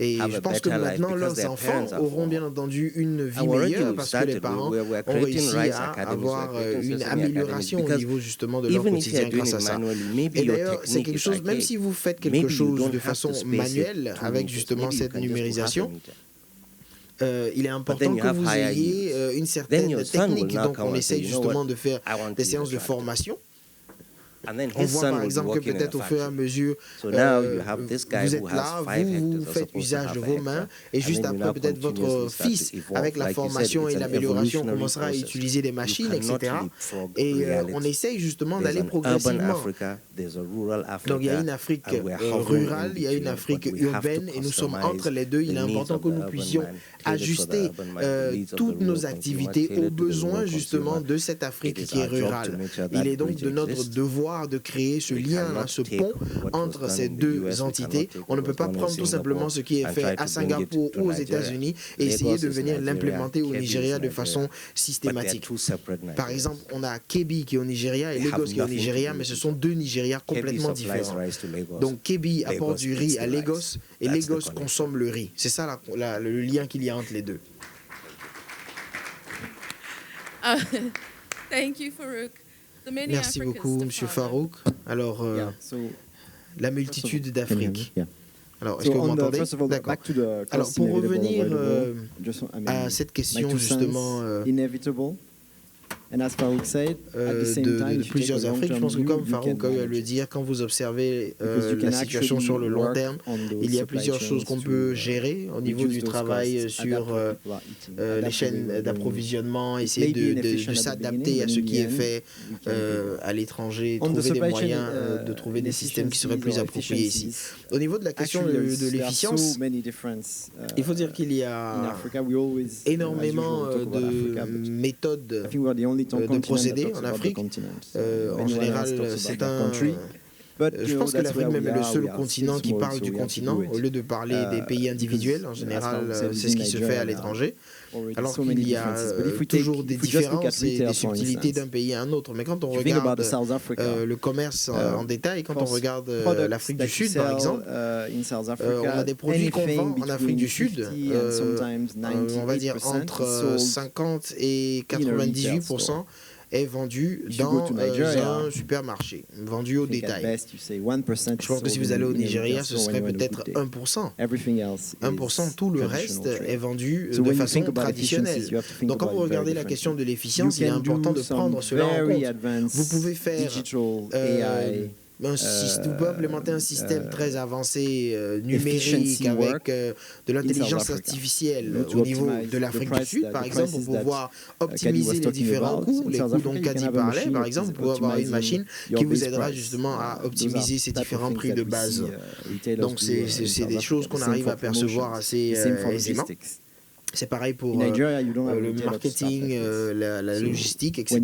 Et je pense que maintenant, leurs enfants auront bien entendu une vie meilleure parce que les parents ont réussi à avoir une amélioration au niveau justement de leur quotidien grâce à ça. Et d'ailleurs, c'est quelque chose, même si vous faites quelque chose de façon manuelle avec justement cette numérisation, il est important que vous ayez une certaine technique. Donc on essaye justement de faire des séances de formation. On voit par exemple que peut-être au fur et à mesure, vous êtes là, vous faites usage de vos mains, et juste après peut-être votre fils, avec la formation et l'amélioration, commencera à utiliser des machines, etc. Et on essaye justement d'aller progressivement. Donc il y a une Afrique rurale, il y a une Afrique urbaine, et nous sommes entre les deux. Il est important que nous puissions ajuster toutes nos activités aux besoins justement de cette Afrique qui est rurale. Il est donc de notre devoir de créer ce lien, ce pont entre ces deux entités. On ne peut pas prendre tout simplement ce qui est fait à Singapour ou aux États-Unis et essayer de venir l'implémenter au Nigeria de façon systématique. Par exemple, on a Kebbi qui est au Nigeria et Lagos qui est au Nigeria, mais ce sont deux Nigérias complètement différents. Donc Kebbi apporte du riz à Lagos et Lagos consomme le riz. C'est ça le lien qu'il y a entre les deux.
Thank you, Farouk.
Merci beaucoup, M. Farouk. Alors, la multitude d'Afrique. Alors, est-ce que vous m'entendez? D'accord. Alors, pour revenir à cette question, justement, de plusieurs Afriques, je pense que comme Farouk a eu à le dire, quand vous observez la situation sur le long terme, il y a plusieurs choses qu'on peut gérer au niveau du travail sur les chaînes d'approvisionnement, essayer de s'adapter à ce qui est fait à l'étranger, trouver des moyens de trouver des systèmes qui seraient plus appropriés ici. Au niveau de la question de l'efficience, il faut dire qu'il y a énormément de méthodes de procédés en Afrique. En général, c'est Je pense que l'Afrique même est le seul continent qui parle du continent, au lieu de parler des pays individuels. En général, c'est ce qui se fait à l'étranger. Alors qu'il y a toujours des différences et des subtilités d'un pays à un autre. Mais quand on regarde le commerce en détail, quand on regarde l'Afrique du Sud, par exemple, on a des produits qu'on vend en Afrique du Sud, on va dire entre 50 et 98% est vendu dans un supermarché, vendu au détail. Je pense que si vous allez au Nigeria, ce serait peut-être 1%. 1%, tout le reste est vendu de façon traditionnelle. Donc quand vous regardez la question de l'efficience, il est important de prendre cela en compte. Vous pouvez faire vous pouvez implémenter un système très avancé numérique avec de l'intelligence artificielle au niveau de l'Afrique du Sud, par exemple, pour pouvoir optimiser les différents coûts, les coûts dont Kadi parlait, par exemple, vous pouvez avoir une machine qui vous aidera justement à optimiser ces différents prix de base. Donc c'est des choses qu'on arrive à percevoir assez aisément. C'est pareil pour le marketing, la logistique, etc.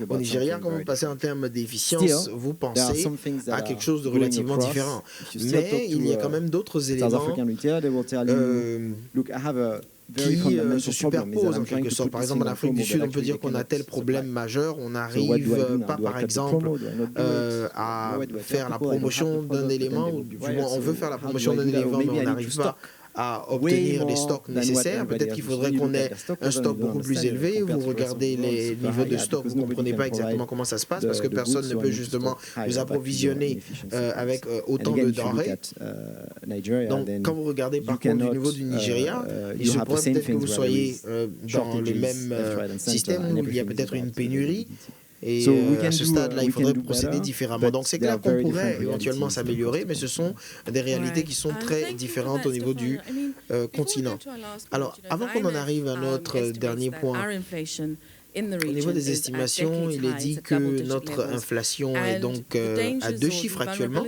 Au Nigeria, quand vous passez en termes d'efficience, vous pensez à quelque chose de relativement différent. Mais il y a quand même d'autres éléments qui se superposent en quelque sorte. Par exemple, en Afrique du Sud, on peut dire qu'on a tel problème majeur, on n'arrive pas, par exemple, à faire la promotion d'un élément, ou du moins on veut faire la promotion d'un élément, mais on n'arrive pas à obtenir les stocks nécessaires. Peut-être qu'il faudrait qu'on ait un stock beaucoup plus élevé. Vous regardez les niveaux de stock, vous ne comprenez pas exactement comment ça se passe parce que personne ne peut justement vous approvisionner avec autant de denrées. Donc, quand vous regardez par contre du niveau du Nigeria, il se pourrait peut-être que vous soyez dans le même système où il y a peut-être une pénurie. Et à ce stade-là, il faudrait procéder différemment. Donc c'est clair qu'on pourrait éventuellement s'améliorer, mais ce sont des réalités qui sont très différentes au niveau du continent. Alors, avant qu'on en arrive à notre dernier point, au niveau des estimations, il est dit que notre inflation est donc à 2 chiffres actuellement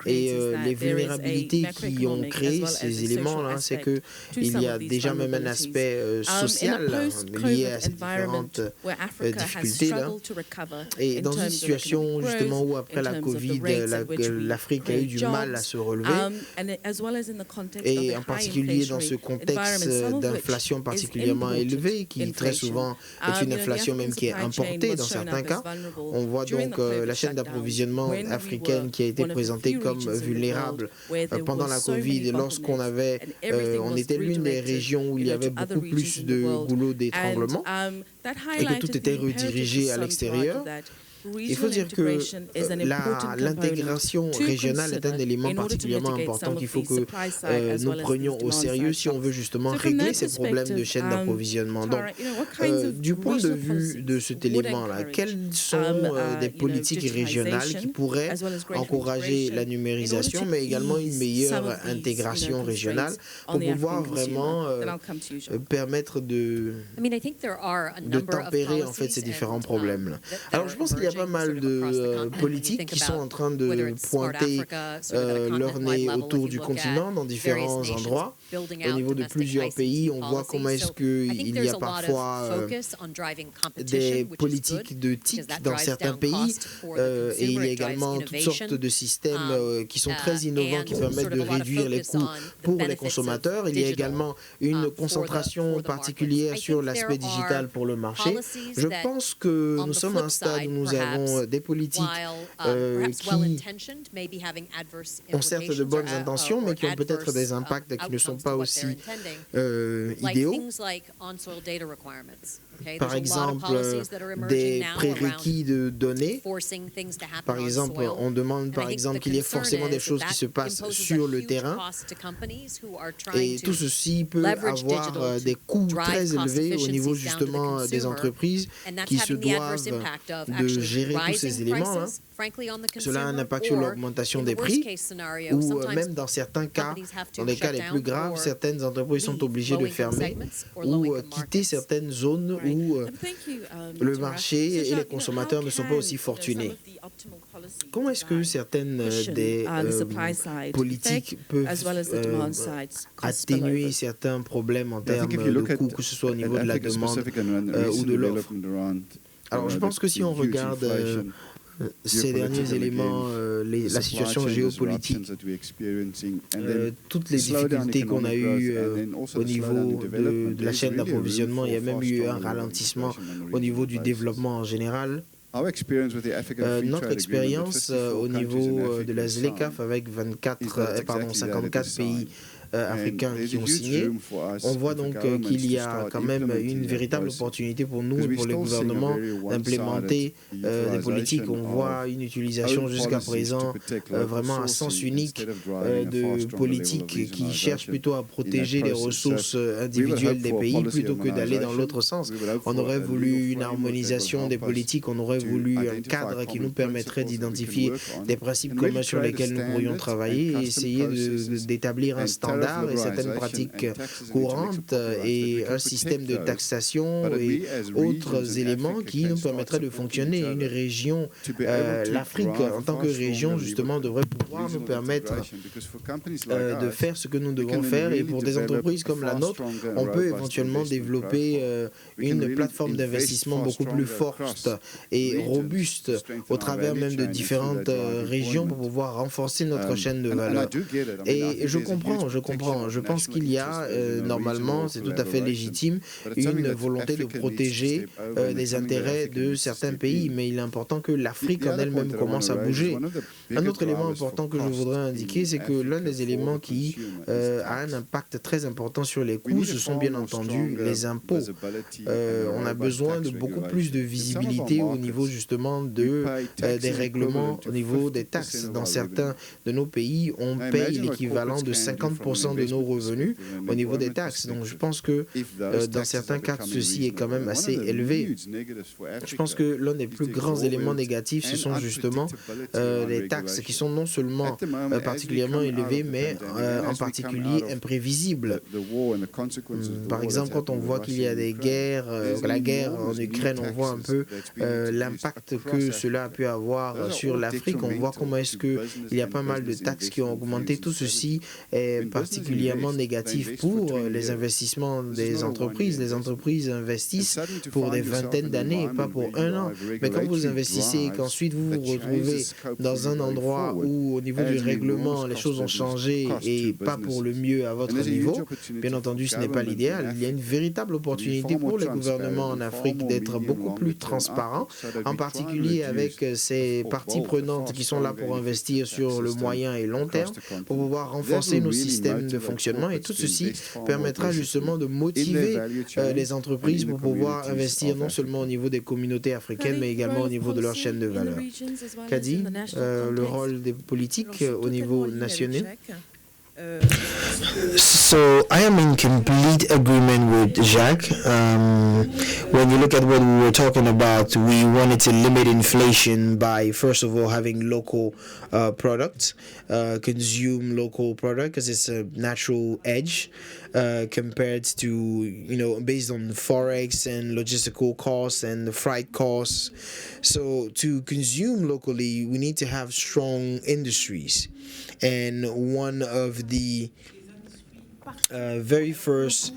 et les vulnérabilités qui ont créé ces éléments-là, c'est qu'il y a déjà même un aspect social lié à ces différentes difficultés-là. Et dans une situation justement où après la Covid, l'Afrique a eu du mal à se relever, et en particulier dans ce contexte d'inflation particulièrement élevée, qui très souvent est une inflation même qui est importée dans certains cas. On voit donc la chaîne d'approvisionnement africaine qui a été présentée comme vulnérable pendant la Covid, lorsqu'on avait, on était l'une des régions où il y avait beaucoup plus de goulots d'étranglement et que tout était redirigé à l'extérieur. Il faut dire que l'intégration régionale est un élément particulièrement important qu'il faut que nous prenions au sérieux si on veut justement régler ces problèmes de chaîne d'approvisionnement. Donc, du point de vue de cet élément-là, quelles sont des politiques régionales qui pourraient encourager la numérisation, mais également une meilleure intégration régionale pour pouvoir vraiment permettre de tempérer en fait ces différents problèmes-là. Alors, je pense qu'il y a pas mal de politiques qui sont en train de pointer leur nez autour du continent dans différents endroits. Au niveau de plusieurs pays, on voit comment est-ce qu'il y a parfois des politiques de TIC dans certains pays et il y a également toutes sortes de systèmes qui sont très innovants qui permettent de réduire les coûts pour les consommateurs. Il y a également une concentration particulière sur l'aspect digital pour le marché. Je pense que nous sommes à un stade où nous avons des politiques qui ont certes de bonnes intentions, mais qui ont peut-être des impacts qui ne sont pas aussi idéaux. Par exemple, des prérequis de données. Par exemple, on demande par exemple qu'il y ait forcément des choses qui se passent sur le terrain. Et tout ceci peut avoir des coûts très élevés au niveau justement des entreprises qui se doivent de gérer tous ces éléments-là. Cela a un impact sur l'augmentation des prix ou même dans certains cas, dans les cas les plus graves, certaines entreprises sont obligées de fermer ou quitter certaines zones où le marché et les consommateurs ne sont pas aussi fortunés. Comment est-ce que certaines des politiques peuvent atténuer certains problèmes en termes de coûts, que ce soit au niveau de la demande ou de l'offre? Alors je pense que si on regarde ces derniers éléments, la situation géopolitique, toutes les difficultés qu'on a eues au niveau de la chaîne d'approvisionnement, il y a même eu un ralentissement au niveau du développement en général. Notre expérience au niveau de la ZLECAf avec 54 pays africains qui ont signé. On voit donc qu'il y a quand même une véritable opportunité pour nous et pour les gouvernements d'implémenter des politiques. On voit une utilisation jusqu'à présent vraiment à sens unique de politiques qui cherchent plutôt à protéger les ressources individuelles des pays plutôt que d'aller dans l'autre sens. On aurait voulu une harmonisation des politiques, on aurait voulu un cadre qui nous permettrait d'identifier des principes communs sur lesquels nous pourrions travailler et essayer d'établir un standard et certaines pratiques courantes et un système de taxation et autres éléments qui nous permettraient de fonctionner. Une région, l'Afrique en tant que région justement devrait pouvoir nous permettre de faire ce que nous devons faire et pour des entreprises comme la nôtre, on peut éventuellement développer une plateforme d'investissement beaucoup plus forte et robuste au travers même de différentes régions pour pouvoir renforcer notre chaîne de valeur. Et je comprends. Je pense qu'il y a, normalement, c'est tout à fait légitime, une volonté de protéger les intérêts de certains pays, mais il est important que l'Afrique en elle-même commence à bouger. Un autre élément important que je voudrais indiquer, c'est que l'un des éléments qui a un impact très important sur les coûts, ce sont bien entendu les impôts. On a besoin de beaucoup plus de visibilité au niveau justement des règlements, au niveau des taxes. Dans certains de nos pays, on paye l'équivalent de 50% de nos revenus au niveau des taxes. Donc je pense que dans certains cas, ceci est quand même assez élevé. Je pense que l'un des plus grands éléments négatifs, ce sont justement les taxes qui sont non seulement particulièrement élevées, mais en particulier imprévisibles. Par exemple, quand on voit qu'il y a des guerres, la guerre en Ukraine, on voit un peu l'impact que cela a pu avoir sur l'Afrique. On voit comment est-ce qu'il y a pas mal de taxes qui ont augmenté. Tout ceci est particulièrement négatif pour les investissements des entreprises. Les entreprises investissent pour des vingtaines d'années et pas pour un an. Mais quand vous investissez et qu'ensuite vous vous retrouvez dans un endroit où au niveau du règlement les choses ont changé et pas pour le mieux à votre niveau, bien entendu ce n'est pas l'idéal. Il y a une véritable opportunité pour les gouvernements en Afrique d'être beaucoup plus transparents, en particulier avec ces parties prenantes qui sont là pour investir sur le moyen et long terme, pour pouvoir renforcer nos systèmes de fonctionnement et tout ceci permettra justement de motiver les entreprises pour pouvoir investir non seulement au niveau des communautés africaines mais également au niveau de leur chaîne de valeur. Kadi, le rôle des politiques au niveau national.
So I am in complete agreement with Jacques. When you look at what we were talking about, we wanted to limit inflation by, first of all, having local products, consume local product because it's a natural edge compared to, based on forex and logistical costs and the freight costs. So to consume locally, we need to have strong industries. And one of the very first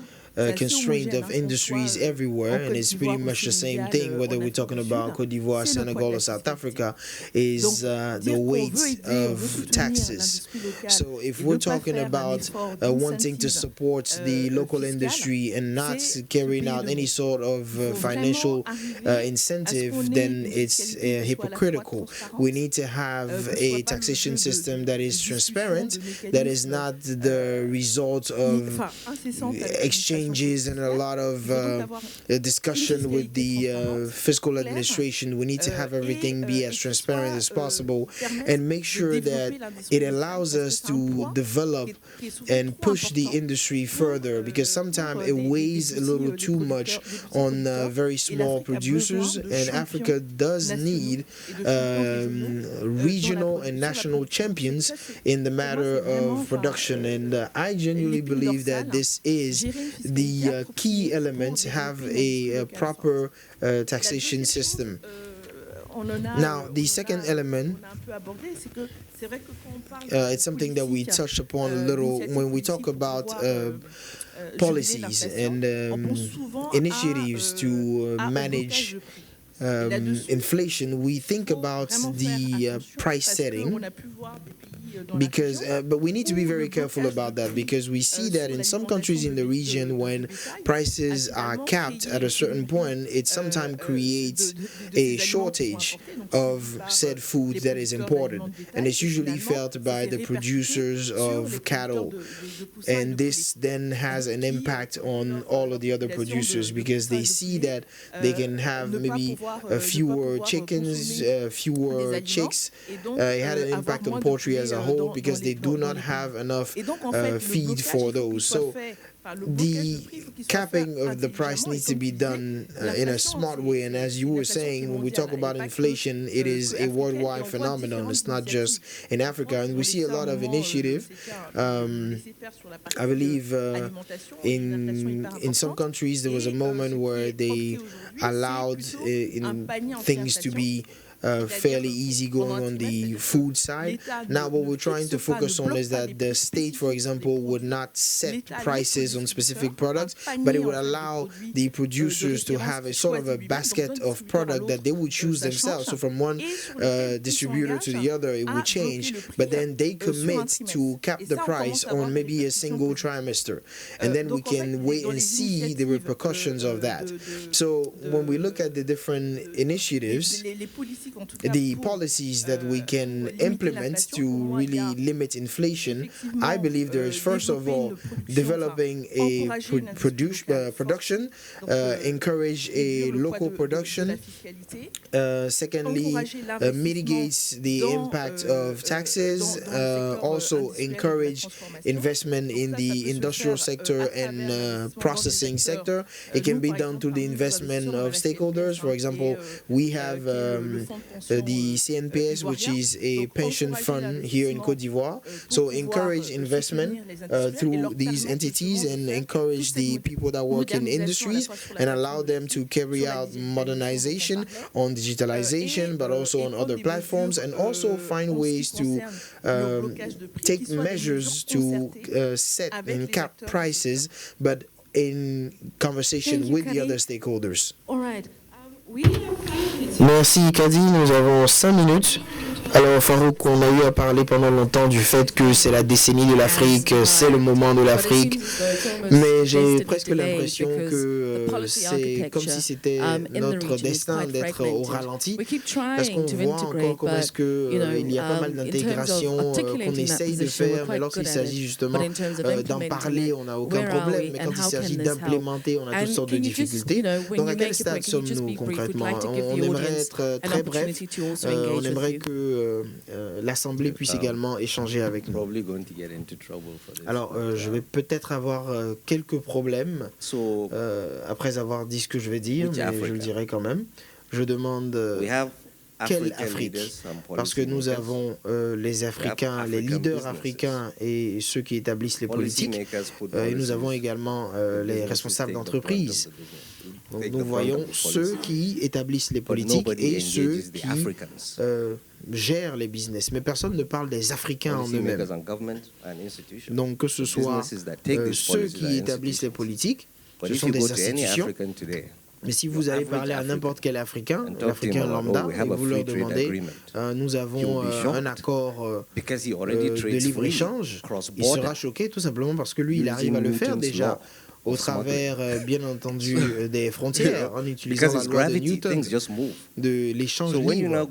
constraint of industries everywhere, and it's pretty much the same thing whether we're talking about Côte d'Ivoire, Senegal, or South Africa, is the weight of taxes. So if we're talking about wanting to support the local industry and not carrying out any sort of financial incentive, then it's hypocritical. We need to have a taxation system that is transparent, that is not the result of exchanges and a lot of discussion with the fiscal administration. We need to have everything be as transparent as possible and make sure that it allows us to develop and push the industry further, because sometimes it weighs a little too much on very small producers, and Africa does need regional and national champions in the matter of production, and I genuinely believe that this is the key elements have a proper taxation system. Now, the second element, it's something that we touched upon a little when we talk about policies and initiatives to manage inflation, we think about the price setting. Because but we need to be very careful about that, because we see that in some countries in the region, when prices are capped at a certain point, it sometimes creates a shortage of said food that is imported, and it's usually felt by the producers of cattle, and this then has an impact on all of the other producers, because they see that they can have maybe fewer chickens, fewer chicks. It had an impact on poultry as a whole, because they do not have enough feed for those. So the capping of the price needs to be done in a smart way. And as you were saying, when we talk about inflation, it is a worldwide phenomenon. It's not just in Africa. And we see a lot of initiative. I believe in some countries there was a moment where they allowed things to be fairly easy going on the food side. Now what we're trying to focus on is that the state, for example, would not set prices on specific products, but it would allow the producers to have a sort of a basket of product that they would choose themselves. So from one distributor to the other, it would change, but then they commit to cap the price on maybe a single trimester, and then we can wait and see the repercussions of that. So when we look at the different initiatives, the policies that we can implement to really limit inflation, I believe there is, first of all, developing a production, encourage a local production. Secondly, mitigates the impact of taxes. Also encourage investment in the industrial sector and processing sector. It can be done through the investment of stakeholders. For example, we have the CNPS, which is a pension fund here in Côte d'Ivoire. So encourage investment through these entities, and encourage the people that work in industries and allow them to carry out modernization on digitalization, but also on other platforms, and also find ways to take measures to set and cap prices, but in conversation with the other stakeholders.
All right.
Merci Kadi, nous avons 5 minutes. Alors Farouk, on a eu à parler pendant longtemps du fait que c'est la décennie de l'Afrique, c'est le moment de l'Afrique, mais j'ai presque l'impression que c'est comme si c'était notre destin d'être au ralenti, parce qu'on voit encore comment est-ce qu'il y a pas mal d'intégration qu'on essaye de faire, mais lorsqu'il s'agit justement d'en parler, on n'a aucun problème, mais quand il s'agit d'implémenter, on a toutes sortes de difficultés. Donc à quel stade sommes-nous concrètement? On aimerait être très bref, on aimerait que l'Assemblée puisse également échanger avec nous. Alors, je vais peut-être avoir quelques problèmes après avoir dit ce que je vais dire, mais je le dirai quand même. Je demande quelle Afrique? Parce que nous avons les Africains, les leaders africains et ceux qui établissent les politiques, et nous avons également les responsables d'entreprise. Donc nous voyons ceux qui établissent les politiques et ceux qui gèrent les business, mais personne ne parle des Africains en eux-mêmes. Donc que ce soit ceux qui établissent les politiques, ce sont des institutions. Mais si vous allez parler à n'importe quel Africain, l'Africain lambda, et vous leur demandez, nous avons un accord de libre-échange, il sera choqué tout simplement parce que lui, il arrive à le faire déjà au travers, bien entendu, des frontières, en utilisant la loi de Newton, de l'échange libre.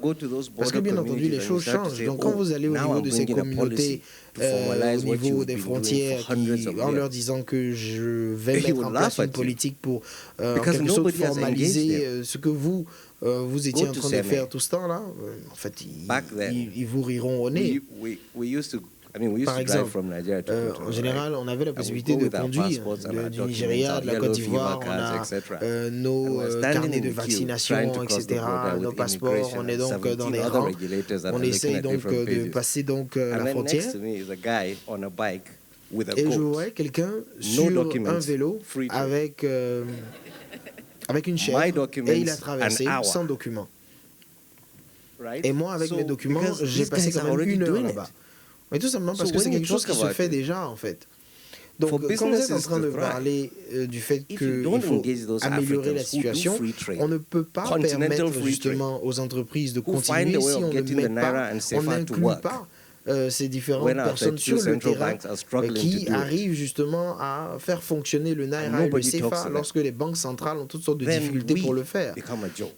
Parce que, bien entendu, les choses changent. Donc, quand vous allez au niveau de ces communautés, au niveau des frontières, en leur disant que je vais mettre en place une politique pour, en quelque sorte, formaliser ce que vous étiez en train de faire tout ce temps-là, en fait, ils vous riront au nez. Par exemple, en général, on avait la possibilité de conduire du Nigeria, de la Côte d'Ivoire, on a nos carnets de vaccination, etc., nos passeports, on est donc dans les rangs, on essaye donc de passer donc la frontière. Et je vois quelqu'un sur un vélo avec une chaise, et il a traversé sans document. Et moi, avec mes documents, j'ai passé quand même 1 heure là-bas. Mais tout simplement parce que c'est quelque chose qui se fait déjà, en fait.
Donc, quand vous êtes en train de parler du fait qu'il faut améliorer la situation, on ne peut pas permettre justement aux entreprises de continuer si on ne met pas, on n'inclut pas ces différentes personnes sur le terrain qui arrivent justement à faire fonctionner le Naira et le CFA lorsque les banques centrales ont toutes sortes de difficultés pour le faire.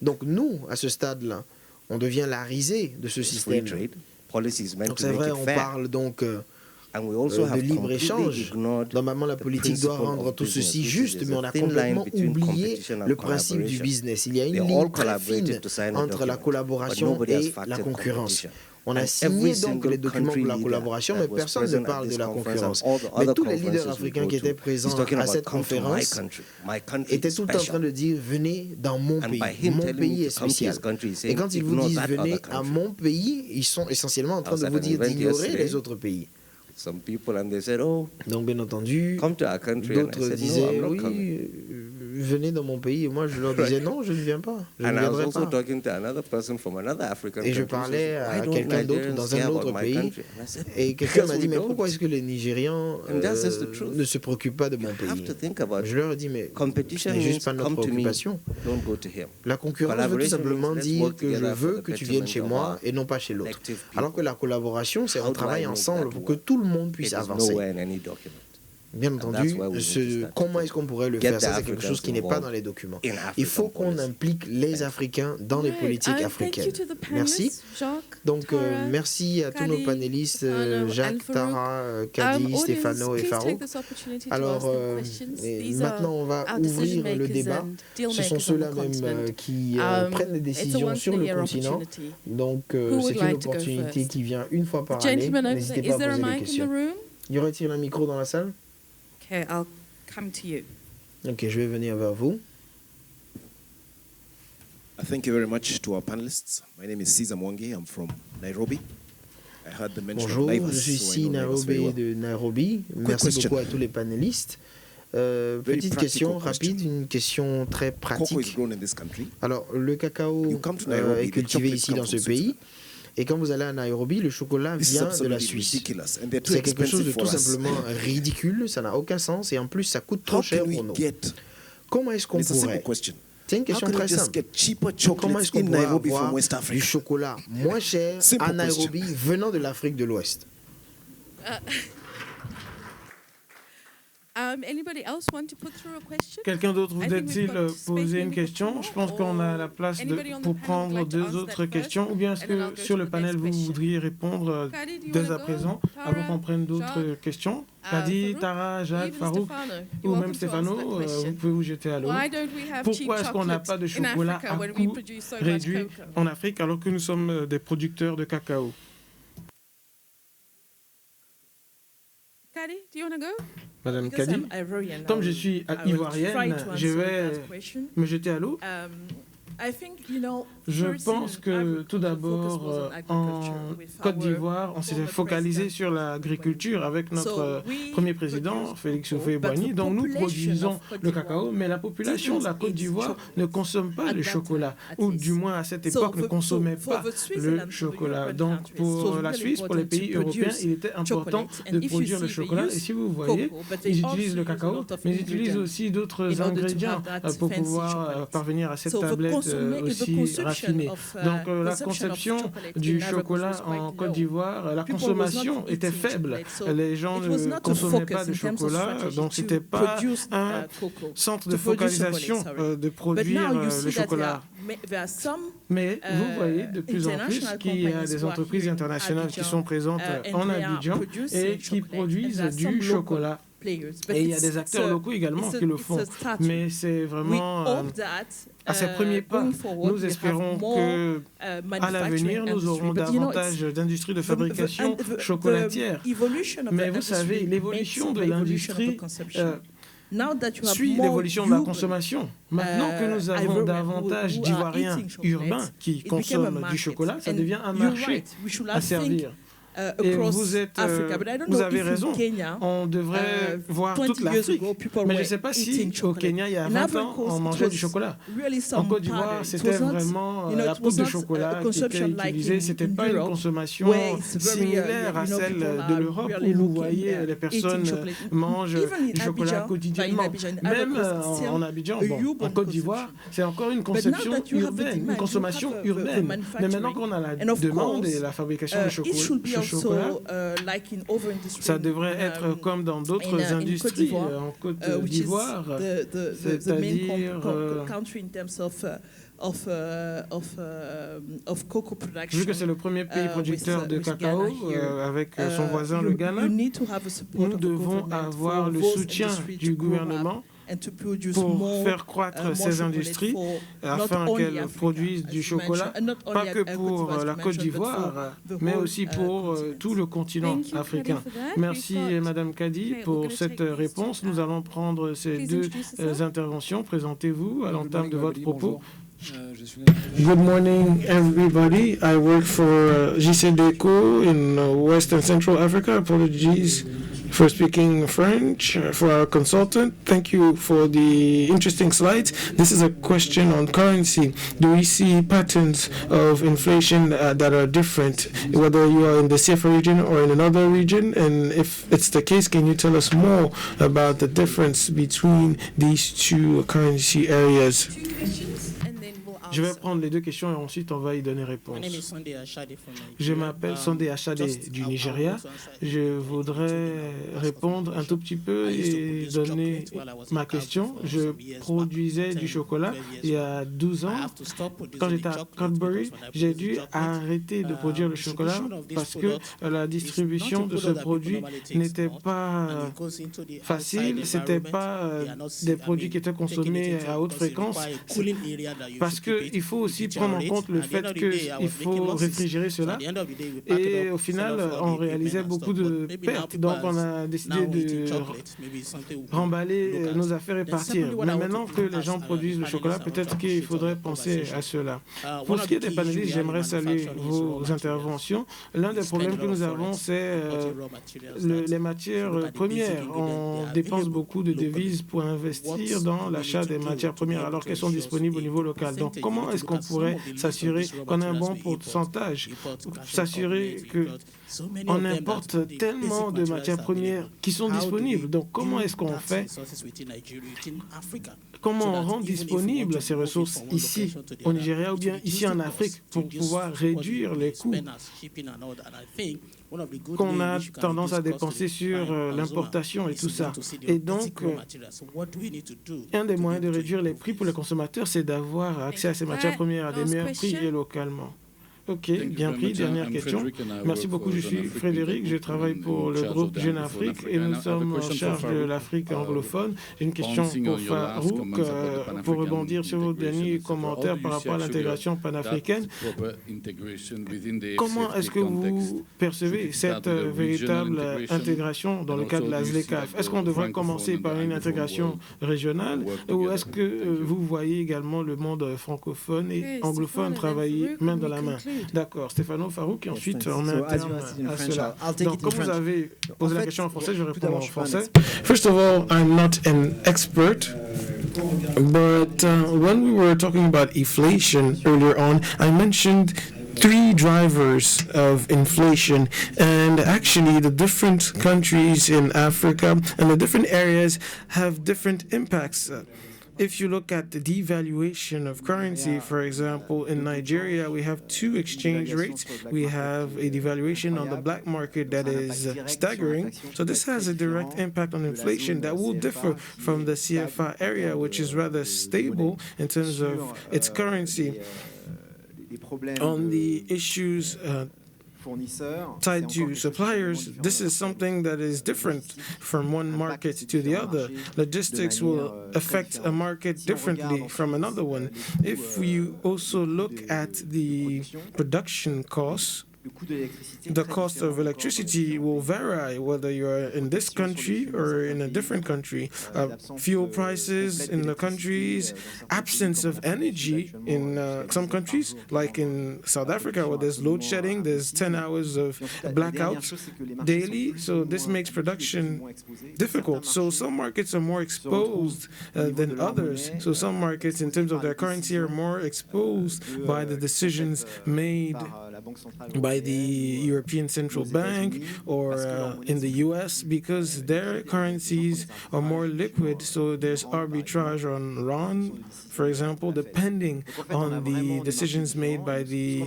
Donc nous, à ce stade-là, on devient la risée de ce système. Donc c'est vrai, on parle donc de libre-échange. Normalement, la politique doit rendre tout ceci juste, mais on a complètement oublié le principe du business. Il y a une ligne très fine entre la collaboration et la concurrence. On a signé donc les documents pour la collaboration, mais personne ne parle de la concurrence. Mais tous les leaders africains qui étaient présents à cette conférence étaient tout en train de dire « venez dans mon pays est spécial ». Et quand ils vous disent « venez à mon pays », ils sont essentiellement en train de vous dire d'ignorer les autres pays. Donc bien entendu, d'autres disaient « oui, venez dans mon pays ». Et moi je leur disais « non, je ne viens pas, je ne viendrai pas ». Et je parlais à quelqu'un d'autre dans un autre pays. Et quelqu'un m'a dit « mais pourquoi est-ce que les Nigérians ne se préoccupent pas de mon pays ?» Je leur ai dit « mais ce n'est juste pas notre préoccupation. La concurrence veut tout simplement dire que je veux que tu viennes chez moi et non pas chez l'autre. Alors que la collaboration, c'est on travaille ensemble pour que tout le monde puisse avancer. » Bien entendu, comment est-ce qu'on pourrait le faire? Ça, c'est quelque chose qui n'est pas dans les documents. Il faut qu'on implique les Africains dans les politiques africaines. Merci. Donc, merci à tous nos panélistes, Jacques, Tara, Kadi, Stefano et Farouk. Alors, maintenant, on va ouvrir le débat. Ce sont ceux-là même qui prennent les décisions sur le continent. Donc, c'est une opportunité qui vient une fois par année. N'hésitez pas à poser des questions. Y aurait-il un micro dans la salle?
Okay, I'll come to you.
Ok, je vais venir vers vous.
Thank you very much to our panelists. My name is Caesar Mwangi. I'm from Nairobi. I heard the mention
Bonjour,
of Naivas,
je suis ici de Nairobi. Merci beaucoup à tous les panélistes. Petite question rapide, une question très pratique. Alors, le cacao est cultivé ici dans ce pays. Et quand vous allez à Nairobi, le chocolat vient de la Suisse. C'est quelque chose de tout simplement ridicule, ça n'a aucun sens et en plus ça coûte trop cher pour nous. Comment est-ce qu'on pourrait... C'est une question très simple. Comment est-ce qu'on pourrait avoir du chocolat moins cher à Nairobi venant de l'Afrique de l'Ouest?
Quelqu'un d'autre voudrait-il poser une question? Je pense qu'on a la place pour prendre deux autres questions. Ou bien est-ce que sur le panel, vous voudriez répondre dès à présent avant qu'on prenne d'autres questions? Kadi, Tara, Jacques, Farouk ou même Stefano, vous pouvez vous jeter à l'eau. Pourquoi est-ce qu'on n'a pas de chocolat à coût réduit en Afrique alors que nous sommes des producteurs de cacao?
Kadi, do you want to go?
Madame Kadi, comme je suis ivoirienne, je vais me jeter à l'eau. Je pense que tout d'abord, en Côte d'Ivoire, on s'est focalisé sur l'agriculture avec notre premier président, Félix Houphouët-Boigny. Donc nous produisons le cacao, mais la population de la Côte d'Ivoire ne consomme pas le chocolat, ou du moins à cette époque ne consommait pas le chocolat. Donc pour la Suisse, pour les pays européens, il était important de produire le chocolat. Et si vous voyez, ils utilisent le cacao, mais ils utilisent aussi d'autres ingrédients pour pouvoir parvenir à cette tablette aussi raffinée. Donc la conception du chocolat en Côte d'Ivoire, la consommation était faible. Les gens ne consommaient pas de chocolat, donc c'était pas un centre de focalisation de produire le chocolat. Mais vous voyez de plus en plus qu'il y a des entreprises internationales qui sont présentes en Abidjan et qui produisent du chocolat. Et il y a des acteurs locaux également qui le font. Mais c'est vraiment à ces premiers pas. Nous espérons que à l'avenir, nous aurons davantage d'industries de fabrication chocolatière. Mais vous savez, l'évolution de l'industrie suit l'évolution de la consommation. Maintenant que nous avons davantage d'Ivoiriens urbains qui consomment du chocolat, ça devient un marché à servir. across Africa. But I don't know if in Kenya,
on devrait voir toute l'Afrique. Mais je ne sais pas si au Kenya, il y a 20 ans, on mangeait du chocolat. En Côte d'Ivoire, c'était vraiment la poudre de chocolat qui était utilisée. Ce n'était pas une consommation similaire à celle de l'Europe où vous voyez les personnes mangent du chocolat quotidiennement. Même en Abidjan, en Côte d'Ivoire, c'est encore une conception urbaine, une consommation urbaine. Mais maintenant qu'on a la demande et la fabrication de chocolat, ça devrait être comme dans d'autres industries en Côte d'Ivoire, c'est-à-dire vu que c'est le premier pays producteur de cacao avec son voisin le Ghana, nous devons avoir le soutien du gouvernement pour faire croître ces industries afin qu'elles produisent du chocolat, pas que pour la Côte d'Ivoire, mais aussi pour tout le continent africain. Merci Madame Kadi pour cette réponse. Nous allons prendre ces deux interventions. Présentez-vous à l'entame de votre propos.
Good morning, everybody. I work for JCDECO in West and Central Africa. Apologies for speaking French. For our consultant, thank you for the interesting slides. This is a question on currency. Do we see patterns of inflation that are different, whether you are in the CFA region or in another region? And if it's the case, can you tell us more about the difference between these two currency areas?
Je vais prendre les deux questions et ensuite on va y donner réponse. Je m'appelle Sondé Achade du Nigeria. Je voudrais répondre un tout petit peu et donner ma question. Je produisais du chocolat il y a 12 ans. Quand j'étais à Cadbury, j'ai dû arrêter de produire le chocolat parce que la distribution de ce produit n'était pas facile. Ce n'était pas des produits qui étaient consommés à haute fréquence parce qu'il faut aussi prendre en compte le fait qu'il faut réfrigérer cela. Et au final, on réalisait beaucoup de pertes. Donc, on a décidé de remballer nos affaires et partir. Mais maintenant que les gens produisent le chocolat, peut-être qu'il faudrait penser à cela. Pour ce qui est des panélistes, j'aimerais saluer vos interventions. L'un des problèmes que nous avons, c'est les matières premières. On dépense beaucoup de devises pour investir dans l'achat des matières premières alors qu'elles sont disponibles au niveau local. Donc, comment est-ce qu'on pourrait s'assurer qu'on a un bon pourcentage, s'assurer qu'on importe tellement de matières premières qui sont disponibles? Donc, comment est-ce qu'on fait? Comment on rend disponibles ces ressources ici au Nigeria ou bien ici en Afrique pour pouvoir réduire les coûts qu'on a tendance à dépenser sur l'importation et tout ça. Et donc, un des moyens de réduire les prix pour les consommateurs, c'est d'avoir accès à ces matières premières à des meilleurs prix et localement. Ok, bien pris. Dernière question. Merci beaucoup. Je suis Frédéric. Je travaille pour le groupe Jeune Afrique et nous sommes en charge de l'Afrique anglophone. J'ai une question pour Farouk pour rebondir sur vos derniers commentaires par rapport à l'intégration panafricaine. Comment est-ce que vous percevez cette véritable intégration dans le cadre de la ZLECAf? Est-ce qu'on devrait commencer par une intégration régionale ou est-ce que vous voyez également le monde francophone et anglophone travailler main dans la main? D'accord, Stéphano Farouk, et ensuite on met un terme à cela. Donc, comme vous avez posé la question en français, je réponds en français.
First of all, I'm not an expert, but when we were talking about inflation earlier on, I mentioned three drivers of inflation, and actually the different countries in Africa and the different areas have different impacts. If you look at the devaluation of currency, for example, in Nigeria, we have two exchange rates. We have a devaluation on the black market that is staggering. So this has a direct impact on inflation that will differ from the CFA area, which is rather stable in terms of its currency. On the issues tied to suppliers, this is something that is different from one market to the other. Logistics will affect a market differently from another one. If you also look at the production costs, the cost of electricity will vary whether you're in this country or in a different country. Fuel prices in the countries, absence of energy in some countries, like in South Africa, where there's load shedding, there's 10 hours of blackouts daily, so this makes production difficult. So some markets are more exposed than others. So some markets, in terms of their currency, are more exposed by the decisions made by the European Central Bank or in the US, because their currencies are more liquid, so there's arbitrage on RON, for example, depending on the decisions made by the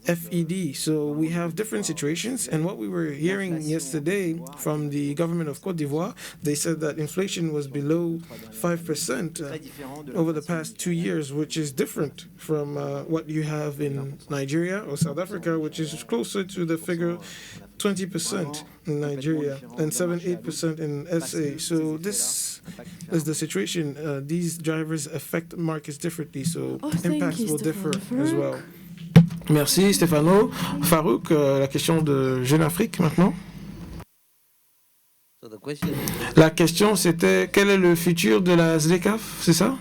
FED. So we have different situations, and what we were hearing yesterday from the government of Côte d'Ivoire, they said that inflation was below 5% over the past 2 years, which is different from what you have in Nigeria or South Africa, which is closer to the figure 20% in Nigeria and 7-8% in SA. So this is the situation. These drivers affect markets differently, so impacts will differ as well.
Merci Stéphano. Farouk, la question de Jeune Afrique maintenant. La question c'était quel est le futur de la ZLECAf, c'est ça?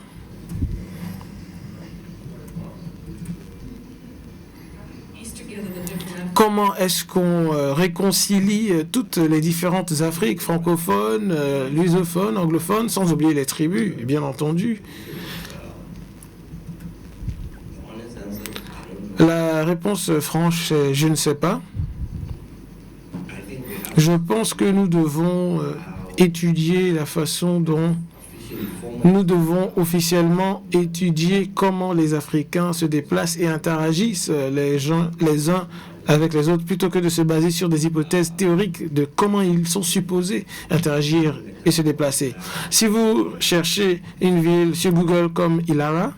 Comment est-ce qu'on réconcilie toutes les différentes Afriques, francophones, lusophones, anglophones, sans oublier les tribus, bien entendu? La réponse franche, c'est je ne sais pas. Je pense que nous devons étudier la façon dont nous devons officiellement étudier comment les Africains se déplacent et interagissent les uns avec les autres, plutôt que de se baser sur des hypothèses théoriques de comment ils sont supposés interagir et se déplacer. Si vous cherchez une ville sur Google comme Ilara,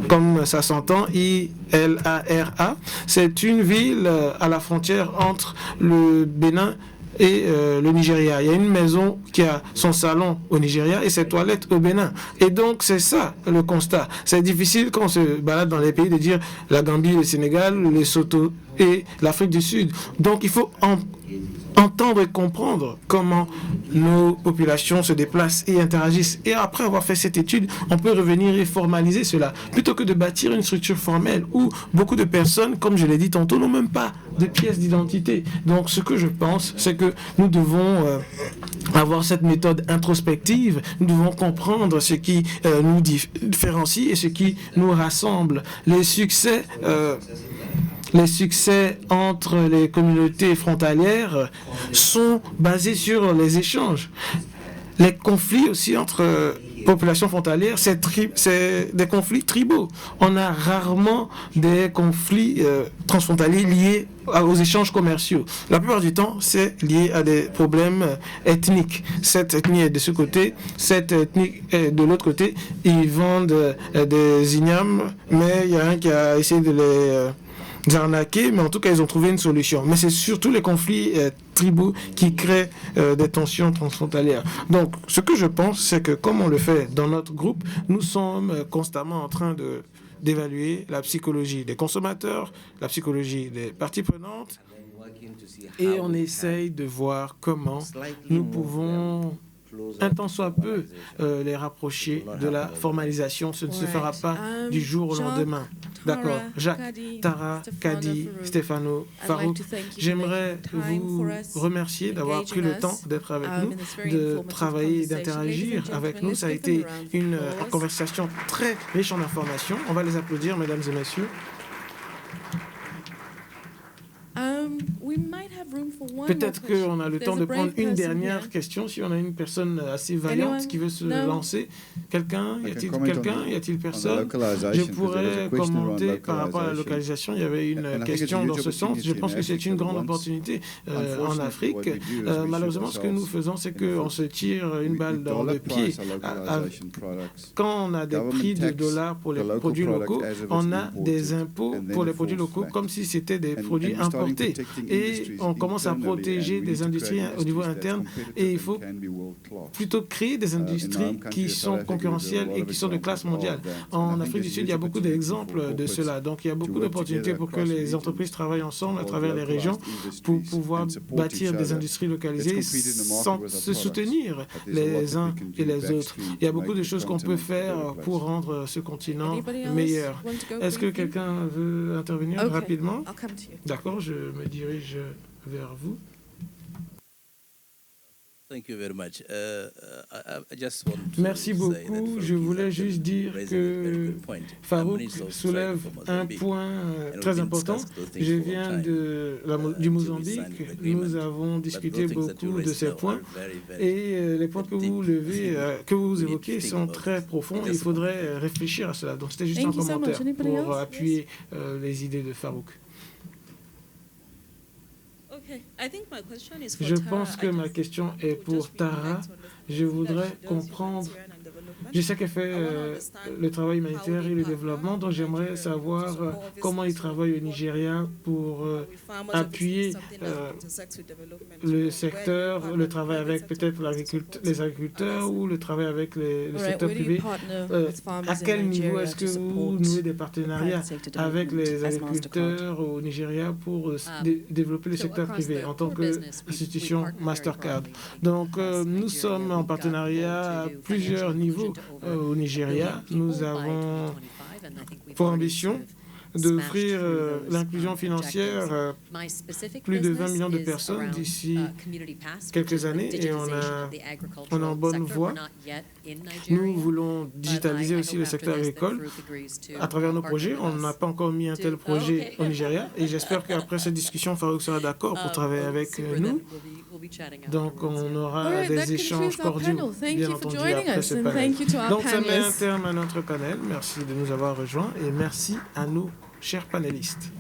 comme ça s'entend, I-L-A-R-A, c'est une ville à la frontière entre le Bénin et le Nigeria. Il y a une maison qui a son salon au Nigeria et ses toilettes au Bénin. Et donc, c'est ça le constat. C'est difficile quand on se balade dans les pays de dire la Gambie, le Sénégal, le Lesotho et l'Afrique du Sud. Donc, il faut entendre et comprendre comment nos populations se déplacent et interagissent. Et après avoir fait cette étude, on peut revenir et formaliser cela, plutôt que de bâtir une structure formelle où beaucoup de personnes, comme je l'ai dit tantôt, n'ont même pas de pièce d'identité. Donc ce que je pense, c'est que nous devons avoir cette méthode introspective, nous devons comprendre ce qui nous différencie et ce qui nous rassemble. Les succès entre les communautés frontalières sont basés sur les échanges. Les conflits aussi entre populations frontalières, c'est des conflits tribaux. On a rarement des conflits transfrontaliers liés aux échanges commerciaux. La plupart du temps, c'est lié à des problèmes ethniques. Cette ethnie est de ce côté, cette ethnie est de l'autre côté. Ils vendent des ignames, mais il y a un qui a essayé de les arnaqués, mais en tout cas, ils ont trouvé une solution. Mais c'est surtout les conflits tribaux qui créent des tensions transfrontalières. Donc, ce que je pense, c'est que comme on le fait dans notre groupe, nous sommes constamment en train d'évaluer la psychologie des consommateurs, la psychologie des parties prenantes, et on essaye de voir comment nous pouvons un temps soit peu les rapprocher de la formalisation. Ce ne se fera pas du jour au lendemain. D'accord. Jacques, Tara, Kadi, Stéphano, Farouk, j'aimerais vous remercier d'avoir pris le temps d'être avec nous, de travailler et d'interagir avec nous. Ça a été une conversation très riche en informations. On va les applaudir, mesdames et messieurs. Peut-être qu'on a le temps de prendre une dernière question, si on a une personne assez vaillante qui veut se lancer. Quelqu'un? Y a-t-il quelqu'un? Y a-t-il personne? Je pourrais commenter par rapport à la localisation. Il y avait une question dans ce sens. Je pense que c'est une grande opportunité en Afrique. Malheureusement, ce que nous faisons, c'est qu'on se tire une balle dans le pied. Quand on a des prix de dollars pour les produits locaux, on a des impôts pour les produits locaux comme si c'était des produits importés. Et on commence à
protéger des industries au niveau interne et il faut plutôt créer des industries qui sont concurrentielles et qui sont de classe mondiale. En Afrique du Sud, il y a beaucoup d'exemples de cela. Donc, il y a beaucoup d'opportunités pour que les entreprises travaillent ensemble à travers les régions pour pouvoir bâtir des industries localisées sans se soutenir les uns et les autres. Il y a beaucoup de choses qu'on peut faire pour rendre ce continent meilleur. Est-ce que quelqu'un veut intervenir rapidement? D'accord, je me dirige vers vous. Merci beaucoup. Je voulais juste dire que Farouk soulève un point très important. Je viens du Mozambique. Nous avons discuté beaucoup de ces points et les points que vous levez, que vous évoquez sont très profonds. Il faudrait réfléchir à cela. Donc c'était juste un commentaire pour appuyer les idées de Farouk. Je pense que ma question est pour Tara. Je voudrais comprendre. Je sais qu'elle fait le travail humanitaire et le développement, donc j'aimerais savoir comment il travaille au Nigeria pour appuyer le secteur, le travail avec peut-être les agriculteurs ou le travail avec le secteur privé. À quel niveau est-ce que vous nouez des partenariats avec les agriculteurs au Nigeria pour développer le secteur privé en tant qu'institution Mastercard? Donc, nous sommes en partenariat à plusieurs niveaux au Nigeria. Nous avons pour ambition d'offrir l'inclusion financière plus de 20 millions de personnes d'ici quelques années et on est en bonne voie. Nous voulons digitaliser aussi le secteur agricole à travers nos projets. On n'a pas encore mis un tel projet au Nigeria et j'espère qu'après cette discussion, Farouk sera d'accord pour travailler avec nous. Donc, on aura des échanges cordiaux, bien entendu, après ce panel. Donc, ça met un terme à notre panel. Merci de nous avoir rejoints et merci à nos chers panélistes.